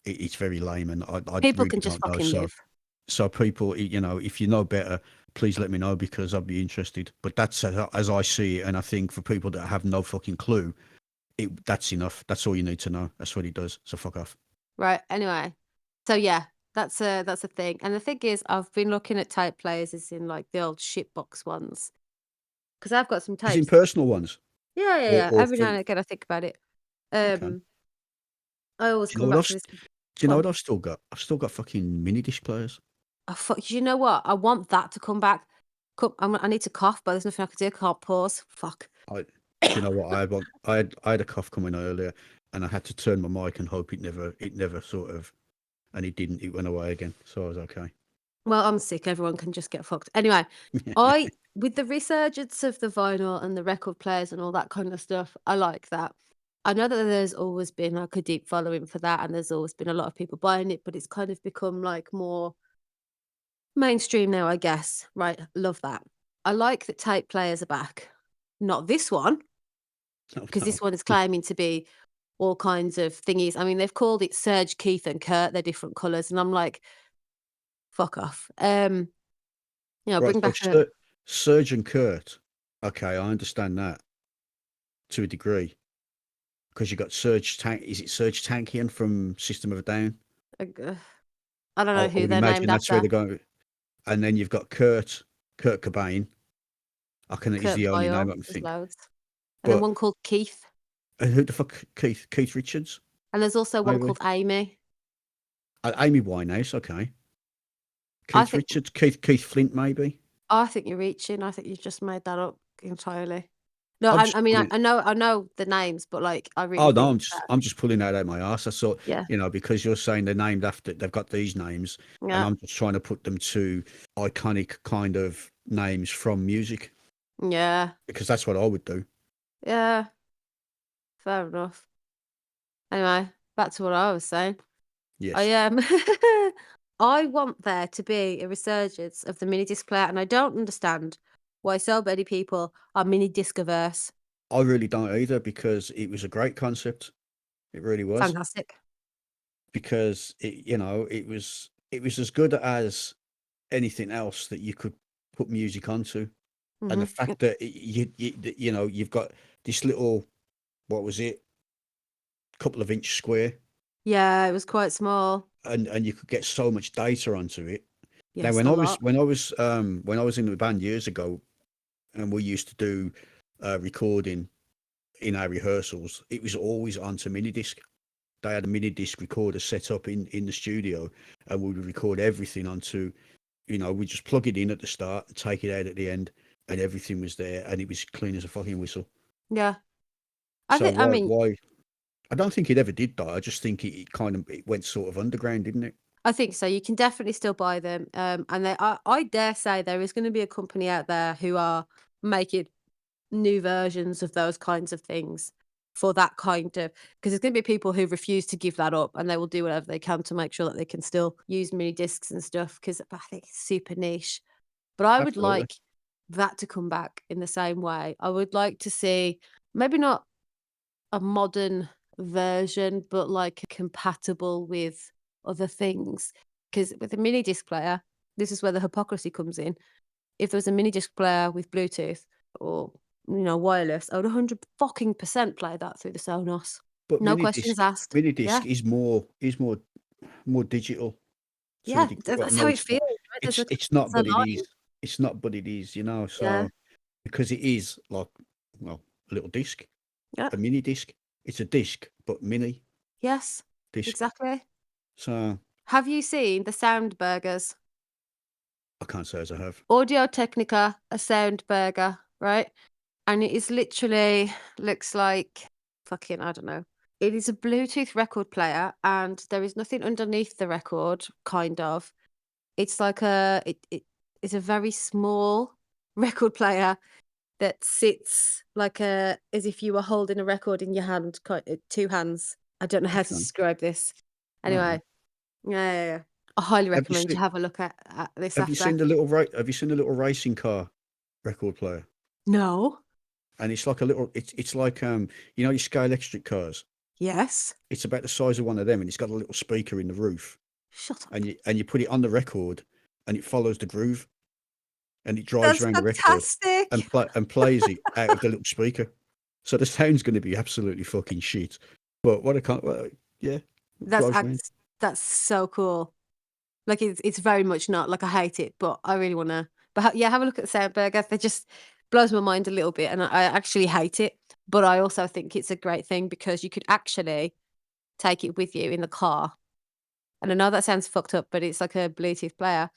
it's very lame, and I People really can just don't know. fucking live. So people, if you know better, please let me know because I'd be interested. But that's as I see it, and I think for people that have no fucking clue, that's enough. That's all you need to know. That's what it does. So fuck off. Right. Anyway, so yeah, that's a thing. And the thing is, I've been looking at tape players as in like the old shitbox ones because I've got some As in tapes. personal ones, Yeah, yeah, or yeah. or Every for now and again, I think about it. okay. Um, I always Do you know come what back to this. do you Go know on. what I've still got? I've still got fucking mini disc players. Oh, fuck. You know what? I want that to come back. I need to cough, but there's nothing I can do. I can't pause. Fuck. I Do you know what I had one? I had a cough coming earlier, and I had to turn my mic and hope it never sort of, and it didn't. It went away again, so I was okay. Well, I'm sick. Everyone can just get fucked. Anyway, with the resurgence of the vinyl and the record players and all that kind of stuff, I like that. I know that there's always been like a deep following for that, and there's always been a lot of people buying it, but it's kind of become like more mainstream now, I guess. Right. Love that. I like that tape players are back. Not this one, No, because no. this one is claiming to be all kinds of thingies. I mean, they've called it Surge, Keith, and Kurt. They're different colours, and I'm like, fuck off. Right, Bring so back a Serge and Kurt. Okay, I understand that to a degree because you got Serge Tank. Is it Serge Tankian from System of a Down? a I don't know I who would they're imagine named that's where after. they're going. And then you've got Kurt Cobain. Is Kurt the only name Vile, I can there's think. loads. And then But one called Keith, who the fuck? Keith Richards, and there's also one maybe. called Amy. Amy Winehouse. Okay. I Keith think Richards. Keith Flint, maybe. I think you're reaching. I think you've just made that up entirely. No, I'm I just mean, pulling. I know the names, but, like, I really Oh no, think I'm just pulling that out my ass. I thought, yeah, because you're saying they're named after, they've got these names, and yeah, I'm just trying to put them to iconic kind of names from music yeah, because that's what I would do. yeah, fair enough. Anyway, back to what I was saying. Yes, I I want there to be a resurgence of the mini disc player, and I don't understand why so many people are mini disc averse. I really don't either because it was a great concept. It really was Fantastic. because it was as good as anything else that you could put music onto, and the Mhm. fact that you've got this little, what was it, couple of inch square, Yeah, it was quite small. and you could get so much data onto it. Now, Yes, a lot. when I was in the band years ago, and we used to do recording in our rehearsals, it was always onto mini disc. They had a mini disc recorder set up in the studio, and we would record everything onto. We just plug it in at the start and take it out at the end, and everything was there, and it was clean as a fucking whistle. Yeah. So I why mean, why? I don't think it ever did die. I just think it went sort of underground, didn't it? I think so. You can definitely still buy them. And I dare say there is going to be a company out there who are making new versions of those kinds of things for that kind of, because there's going to be people who refuse to give that up and they will do whatever they can to make sure that they can still use mini discs and stuff because I think it's super niche. But I would Absolutely. like that to come back in the same way. I would like to see maybe not a modern version, but like compatible with other things. Because with a mini disc player, this is where the hypocrisy comes in. If there was a mini disc player with Bluetooth or wireless, I would 100 fucking% play that through the Sonos. But No questions asked. mini Yeah, disc is more digital to a yeah, degree. Well, that's how no, it it's not. feels, right? There's It's not, a but it line. is. It's not, but it is. Yeah, So because it is like, well, a little disc, yeah, a mini disc. It's a disc, but mini yes, disc. exactly. So Have you seen the sound burgers? I can't say as I have. Audio Technica, a sound burger, right? And it is literally looks like fucking, I don't know. It is a Bluetooth record player and there is nothing underneath the record, kind of. It's like it's a very small record player that sits like a as if you were holding a record in your hand, two hands. I don't know how to Okay. describe this. All right. Anyway, yeah. I highly Have you recommend you seen have a look at this Have you after. seen Have you seen the little racing car record player? No. And it's like a little. It's like your Sky Electric cars. Yes. It's about the size of one of them, and it's got a little speaker in the roof, Shut up. and you put it on the record, and it follows the groove, and it drives That's around the record fantastic. and plays it out of the little speaker. So the sound's going to be absolutely fucking shit. But what I can't, well, yeah, it That's drives around. act that's so cool. Like, it's very much not like, I hate it, but I really wanna but yeah, have a look at the Soundburger. They just blows my mind a little bit, and I actually hate it, but I also think it's a great thing because you could actually take it with you in the car. And I know that sounds fucked up, but it's like a Bluetooth player.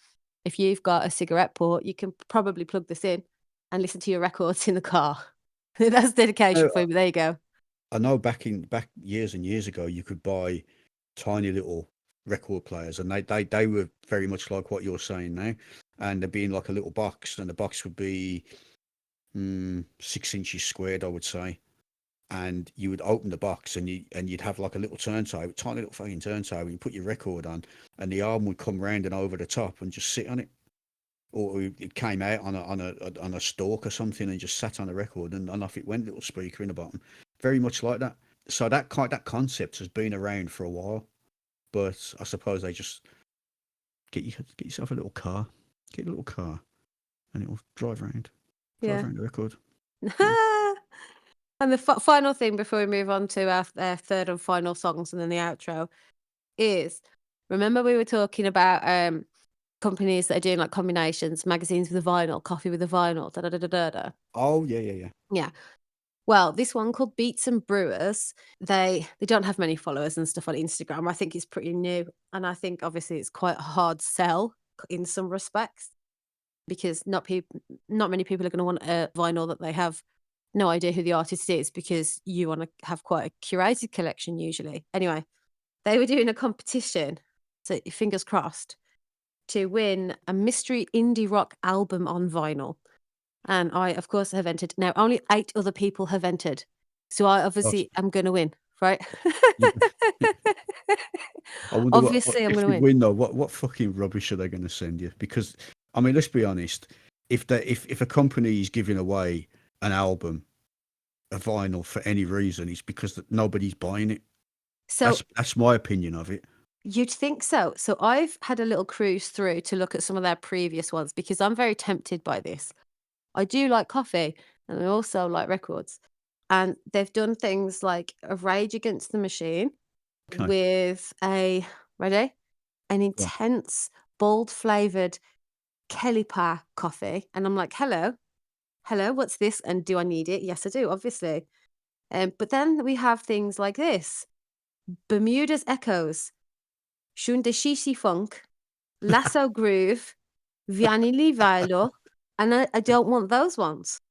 If you've got a cigarette port, you can probably plug this in and listen to your records in the car. That's dedication for No, you, but there you go. I know back years and years ago, you could buy tiny little record players, and they were very much like what you're saying now, and they'd be in like a little box, and the box would be 6 inches squared, I would say, and you would open the box, and you'd have like a little turntable, tiny little fucking turntable, and you put your record on, and the arm would come round and over the top and just sit on it, or it came out on a stalk or something and just sat on the record, and off it went, little speaker in the bottom, very much like that. So that concept has been around for a while, but I suppose they just get yourself a little car, get a little car, and it'll drive Yeah. around the record. Yeah. And the final thing before we move on to our third and final songs and then the outro is, remember we were talking about companies that are doing like combinations, magazines with a vinyl, coffee with a vinyl, da da da da da. Da. Oh yeah, yeah, yeah. Yeah. Well, this one called Beats and Brewers, they don't have many followers and stuff on Instagram. I think it's pretty new, and I think obviously it's quite a hard sell in some respects because not many people are going to want a vinyl that they have no idea who the artist is because you want to have quite a curated collection usually. Anyway, they were doing a competition, so fingers crossed, to win a mystery indie rock album on vinyl. And I, of course, have entered. Now, only 8 other people have entered. So I Gosh, obviously am going to win, right? you, I wonder what Obviously, I'm if going to you win. win though. What fucking rubbish are they going to send you? Because I mean, let's be honest. If a company is giving away an album, a vinyl for any reason, it's because that nobody's buying it. So That's my opinion of it. you'd think so. So I've had a little cruise through to look at some of their previous ones because I'm very tempted by this. I do like coffee and I also like records. And they've done things like a Rage Against the Machine Okay. with ready? An Go on. intense, bold flavored Kelly Pa coffee. And I'm like, hello, what's this? And do I need it? Yes, I do, obviously. But then we have things like this: Bermuda's Echoes, Shundashishi Funk, Lasso Groove, Vianney Vilo. And I don't want those ones,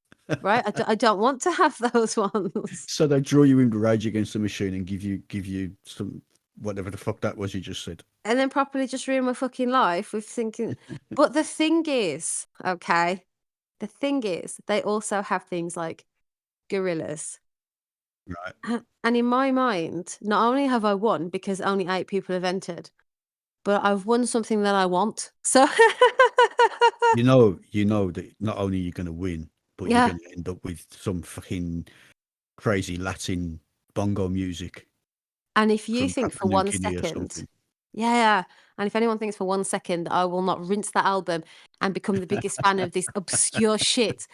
right? I don't want to have those ones. So they draw you into Rage Against the Machine and give you some whatever the fuck that was you just said. And then properly just ruin my fucking life with thinking. But the thing is, okay, the thing is, they also have things like Gorillas, Right. And in my mind, not only have I won because only 8 people have entered, but I've won something that I want. So You know that not only you're gonna win, but you're yeah, gonna end up with some fucking crazy Latin bongo music and if you from think for Papua New 1 Guinea or second something. yeah, yeah, and if anyone thinks for 1 second I will not rinse that album and become the biggest fan of this obscure shit,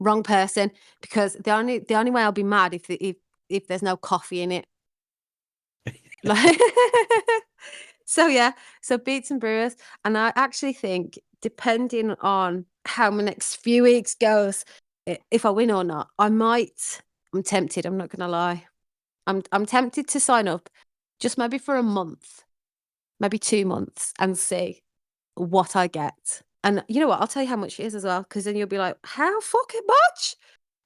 wrong person, because the only way I'll be mad if there's no coffee in it. Like so yeah, so Beats and Brewers, and I actually think depending on how my next few weeks goes, if I win or not, I'm tempted, I'm not gonna lie. I'm tempted to sign up just maybe for a month, maybe 2 months and see what I get. And you know what? I'll tell you how much it is as well, because then you'll be like, "How fucking much?"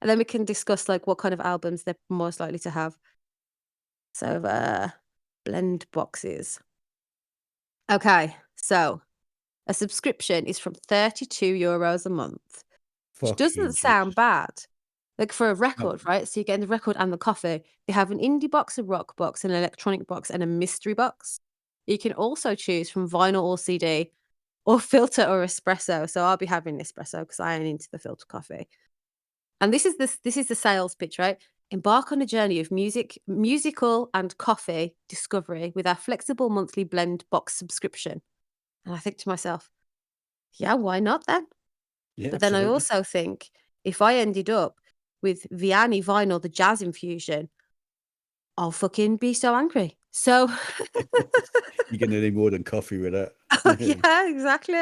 And then we can discuss, like, what kind of albums they're most likely to have. So, blend boxes. Okay, so a subscription is from €32 a month, which Fucking doesn't sound Jesus. bad. Like for a No, record, right? So you're getting the record and the coffee. They have an indie box, a rock box, an electronic box, and a mystery box. You can also choose from vinyl or CD or filter or espresso. So I'll be having espresso because I ain't into the filter coffee. And this is the sales pitch, right? Embark on a journey of musical and coffee discovery with our flexible monthly blend box subscription. And I think to myself, yeah, why not then? yeah, But then I absolutely. also think if I ended up with Vianney Vinyl, the jazz infusion, I'll fucking be so angry. So You're gonna need more than coffee with that. yeah, exactly.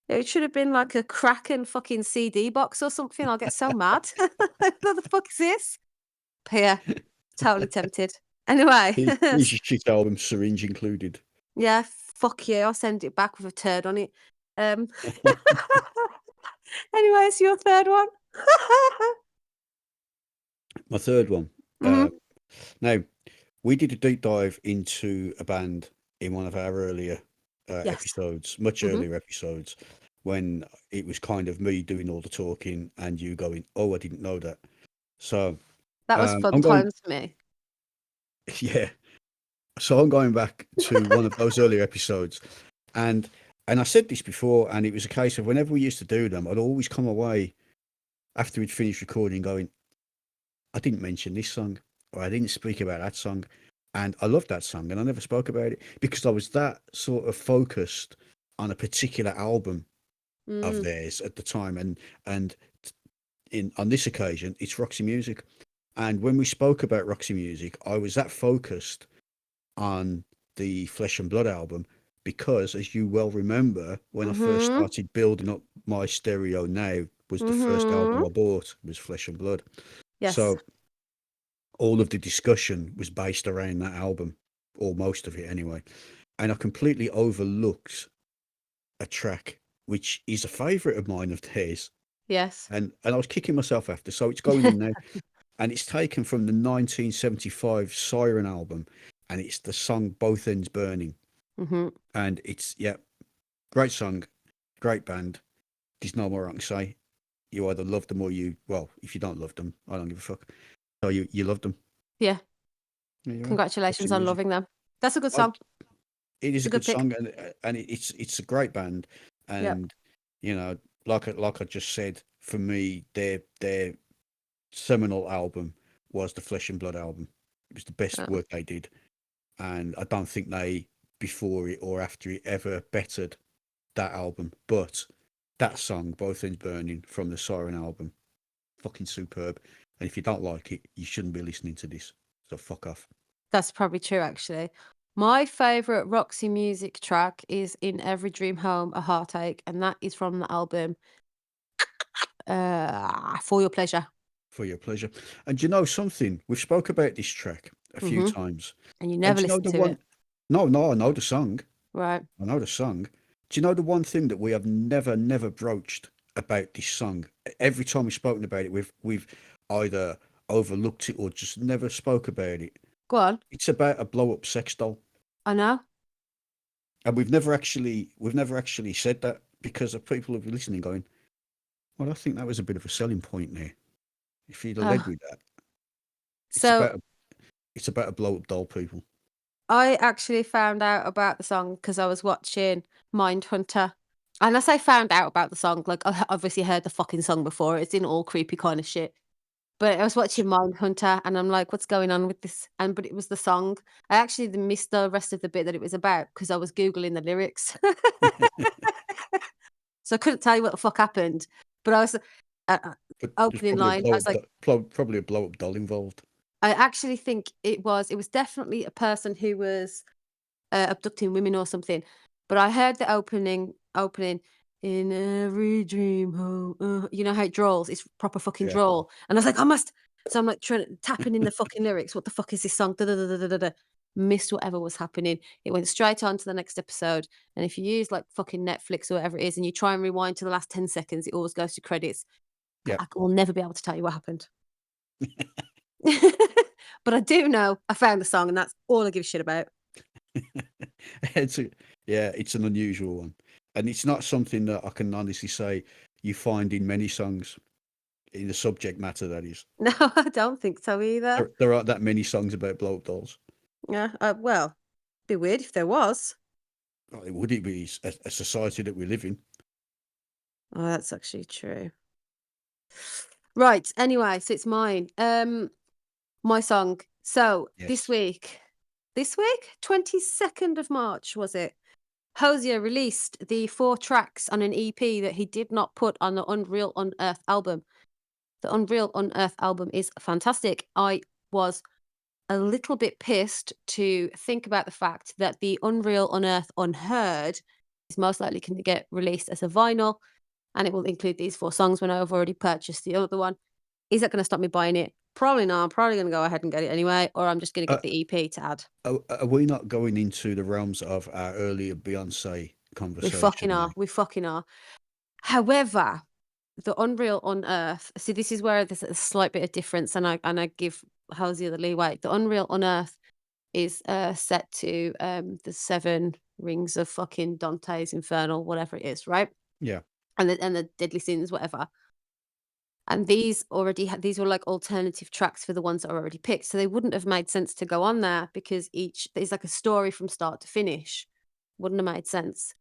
It should have been like a Kraken fucking CD box or something. I'll get so mad. What the fuck is this? But yeah, totally tempted. Anyway, Here's your shit album, syringe included. yeah, fuck you. I'll send it back with a turd on it. Um, anyway, it's your third one. My third one. Mhm. Now, we did a deep dive into a band in one of our earlier Yes. episodes, much Mhm. earlier episodes, when it was kind of me doing all the talking and you going, "Oh, I didn't know that." So That was fun I'm going, times for me. yeah. So I'm going back to one of those earlier episodes, and I said this before, and it was a case of whenever we used to do them, I'd always come away after we'd finished recording, going, "I didn't mention this song, or I didn't speak about that song." And I loved that song, and I never spoke about it because I was that sort of focused on a particular album of Mm. theirs at the time. And in on this occasion, it's Roxy Music. And when we spoke about Roxy Music, I was that focused on the Flesh and Blood album because, as you well remember, when I first Mhm. started building up my stereo now, was the first album Mhm. I bought was Flesh and Blood. Yes. So all of the discussion was based around that album, or most of it anyway. And I completely overlooked a track which is a favourite of mine of theirs. Yes. And I was kicking myself after. So it's going in now. And it's taken from the 1975 Siren album. And it's the song Both Ends Burning. Mhm. And it's, yeah, great song, great band. There's no more I can say. You either love them or well, if you don't love them, I don't give a fuck. So you love them. Yeah. There you are. Roxy Congratulations on Music. loving them. That's a good I, song. it is It's a a good good pick. song, and it's a great band, Yep. and you know, like I just said, for me, their seminal album was the Flesh and Blood album. It was the best Oh, work they did, and I don't think they before it or after it ever bettered that album. But that song, Both Ends Burning, from the Siren album, fucking superb. And if you don't like it, you shouldn't be listening to this. So fuck off. that's probably true, actually. My favourite Roxy Music track is "In Every Dream Home, a Heartache," and that is from the album, For Your Pleasure. For your pleasure. And you know something? We've spoke about this track a few Mhm. times. And you And never do you know listen the to it. one? No, no, I know the song. Right. I know the song. Do you know the one thing that we have never broached about this song? Every time we've spoken about it, we've either overlooked it or just never spoke about it. Go on. It's about a blow up sex doll. I know. And we've never actually said that because of people who've been listening going, well, I think that was a bit of a selling point there. If you'd have led Oh, with that. It's So about a blow up doll, people. I actually found out about the song because I was watching Mindhunter. And as I found out about the song, like I obviously heard the fucking song before. It's in all creepy kind of shit. But I was watching Mindhunter and I'm like, what's going on with this? And but it was the song. I actually missed the rest of the bit that it was about because I was Googling the lyrics. So I couldn't tell you what the fuck happened. But I was But there's opening line. I was like, probably a blow up doll involved. I actually think it was definitely a person who was abducting women or something. But I heard the opening in every dream home. You know how it drawls? It's proper fucking Yeah. drawl. And I was like, I must. So I'm like tapping in the fucking lyrics. What the fuck is this song? Da, da, da, da, da, da, da. Missed whatever was happening. It went straight on to the next episode. And if you use like fucking Netflix or whatever it is, and you try and rewind to the last 10 seconds, it always goes to credits. Yeah. I will never be able to tell you what happened. But I do know I found the song, and that's all I give a shit about. it's it's an unusual one, and it's not something that I can honestly say you find in many songs in the subject matter. That is, No, I don't think so either. there aren't that many songs about blow up dolls. Yeah, well, be weird if there was. Would it be a society that we live in? Oh, that's actually true. Right. Anyway, so it's mine. My song. So Yes. this week, 22nd of March, was it? Hosier released the 4 tracks on an EP that he did not put on the Unreal Unearth album. The Unreal Unearth album is fantastic. I was a little bit pissed to think about the fact that the Unreal Unearth Unheard is most likely going to get released as a vinyl, and it will include these 4 songs when I've already purchased the other one. Is that going to stop me buying it? Probably not. I'm probably going to go ahead and get it anyway, or I'm just going to Uh, get the EP to add. are we not going into the realms of our earlier Beyonce We conversation fucking now? are. We fucking are. However, the Unreal Unearth. See, this is where there's a slight bit of difference, and I give Hosier the leeway. The Unreal Unearth is set to the 7 rings of fucking Dante's Infernal, whatever it is, right? Yeah. And the deadly sins, whatever. And these these were like alternative tracks for the ones that are already picked. So they wouldn't have made sense to go on there because each there's like a story from start to finish. Wouldn't have made sense.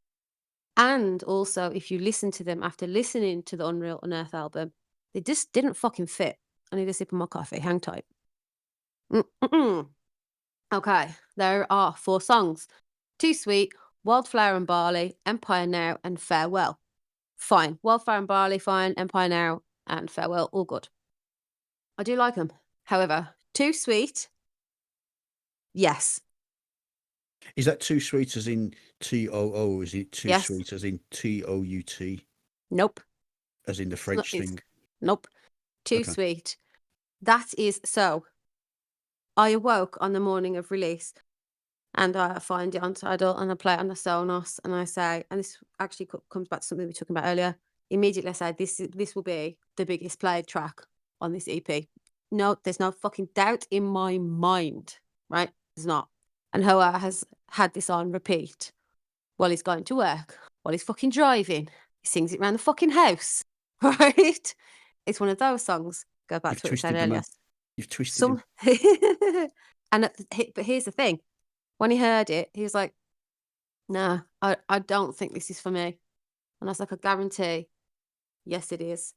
And also, if you listen to them after listening to the Unreal Unearth album, they just didn't fucking fit. I need a sip of my coffee. Hang tight. Mm-mm. Okay, there are 4 songs. Too Sweet, Wildflower and Barley, Empire Now, and Farewell. Fine. Wildflower and Barley, fine. Empire Now and Farewell, all good. I do like them. However, Too Sweet, yes. Is that too sweet as in TOO? Is it too Yes. sweet as in TOUT? Nope. As in the It's not, French thing? nope. Too Okay. Sweet. That is so. I awoke on the morning of release and I find it on Tidal and I play it on the Sonos and I say, and this actually comes back to something we were talking about earlier. Immediately I say, this will be the biggest played track on this EP. No, there's no fucking doubt in my mind, right? There's not. And Hoa has had this on repeat while he's going to work, while he's fucking driving. He sings it around the fucking house, right? It's one of those songs. Go back You've to what we were saying twisted the earlier. man. You've twisted him. But here's the thing. When he heard it, he was like, nah, I don't think this is for me. And I was like, I guarantee, yes, it is.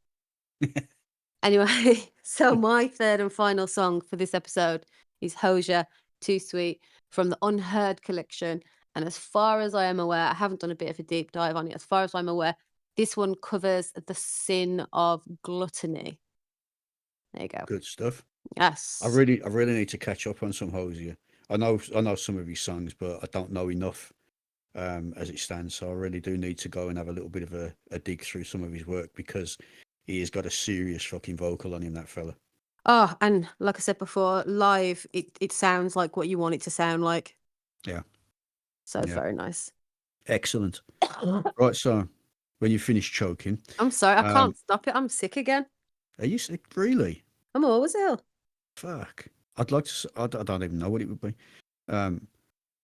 Anyway, so my third and final song for this episode is Hosier, Too Sweet, from the Unheard collection. And as far as I am aware, I haven't done a bit of a deep dive on it. As far as I'm aware, this one covers the sin of gluttony. There you go. Good stuff. Yes. I really need to catch up on some Hosier. I know some of his songs, but I don't know enough as it stands. So I really do need to go and have a little bit of a dig through some of his work because he has got a serious fucking vocal on him, that fella. Oh, and like I said before, live, it sounds like what you want it to sound like. Yeah. So Yeah. very nice. Excellent. Right, so when you finish choking, I'm sorry, I can't stop it. I'm sick again. are you sick? Really? I'm always ill. Fuck. I'd like to. I don't even know what it would be.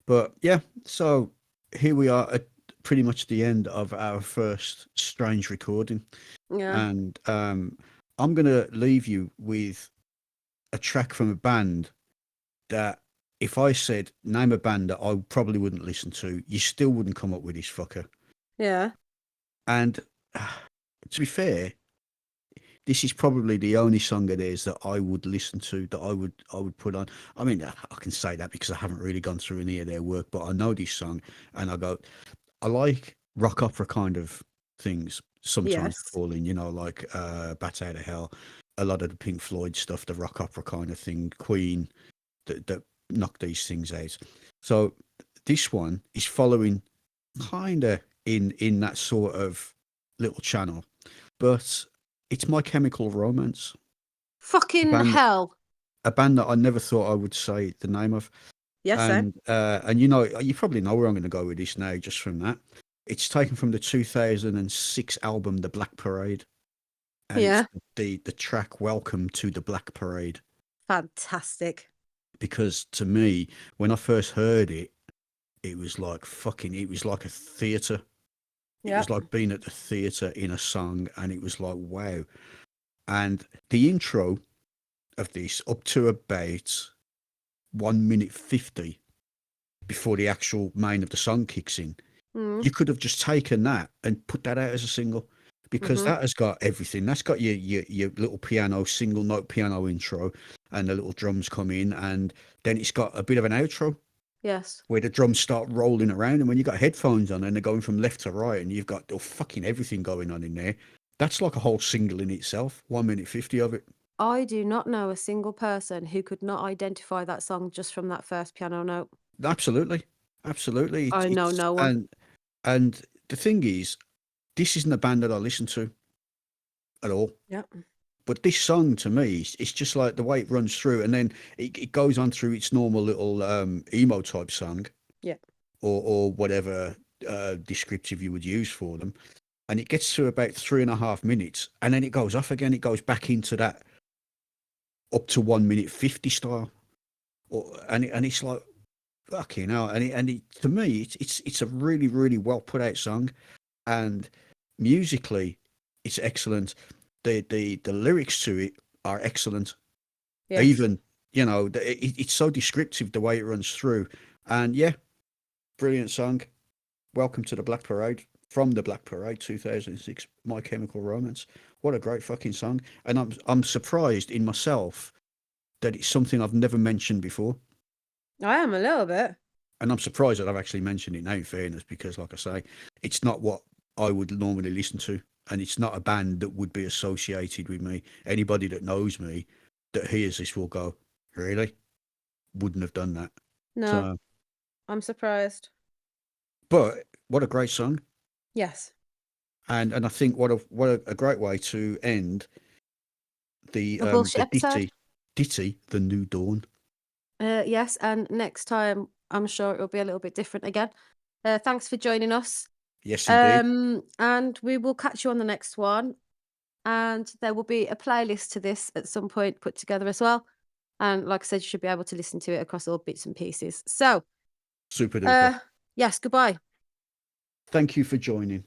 But yeah. So here we are at pretty much the end of our first strange recording, Yeah. and I'm gonna leave you with a track from a band that if I said name a band that I probably wouldn't listen to, you still wouldn't come up with this fucker. Yeah. And to be fair, this is probably the only song of theirs that I would listen to, that I would put on. I mean, I can say that because I haven't really gone through any of their work, but I know this song, and I go, I like rock opera kind of things. Sometimes Yes. falling, like Bat Out of Hell, a lot of the Pink Floyd stuff, the rock opera kind of thing, Queen, that knock these things out. So this one is following kind of in that sort of little channel, but it's My Chemical Romance, a Fucking band hell. a band that I never thought I would say the name of. Yes, same. And you probably know where I'm going to go with this now, just from that. It's taken from the 2006 album The Black Parade, and it's Yeah. the track Welcome to the Black Parade. Fantastic. Because to me, when I first heard it, it was like a theatre. It Yeah. was like being at the theatre in a song, and it was like, wow. And the intro of this, up to about 1 minute 50 before the actual main of the song kicks in, Mm. you could have just taken that and put that out as a single, because Mhm. that has got everything. That's got your little piano, single note piano intro, and the little drums come in, and then it's got a bit of an outro Yes. where the drums start rolling around, and when you got headphones on and they're going from left to right, and you've got fucking everything going on in there, that's like a whole single in itself. 1 minute 50 of it. I do not know a single person who could not identify that song just from that first piano note. Absolutely, absolutely. I know It's no one. and the thing is, this isn't a band that I listen to at all. Yeah. But this song to me, it's just like the way it runs through, and then it goes on through its normal little emo type song, Yeah. or whatever descriptive you would use for them, and it gets to about 3.5 minutes, and then it goes off again. It goes back into that up to 1 minute 50 style, and it's like fucking hell. And to me, it's a really really well put out song, and musically, it's excellent. The lyrics to it are excellent. Yes. Even it's so descriptive the way it runs through, and yeah, brilliant song. Welcome to the Black Parade, from the Black Parade 2006, My Chemical Romance. What a great fucking song. And I'm surprised in myself that it's something I've never mentioned before. I am a little bit. And I'm surprised that I've actually mentioned it now, in fairness, because like I say, it's not what I would normally listen to, and it's not a band that would be associated with me. Anybody that knows me that hears this will go, really? Wouldn't have done that. No, So, I'm surprised. but what a great song. Yes. And I think what a great way to end the A bullshit episode. ditty, The New Dawn. Yes, and next time I'm sure it'll be a little bit different again. Thanks for joining us. Yes, indeed. And we will catch you on the next one. And there will be a playlist to this at some point put together as well. And like I said, you should be able to listen to it across all bits and pieces. So, Super duper. yes, goodbye. Thank you for joining.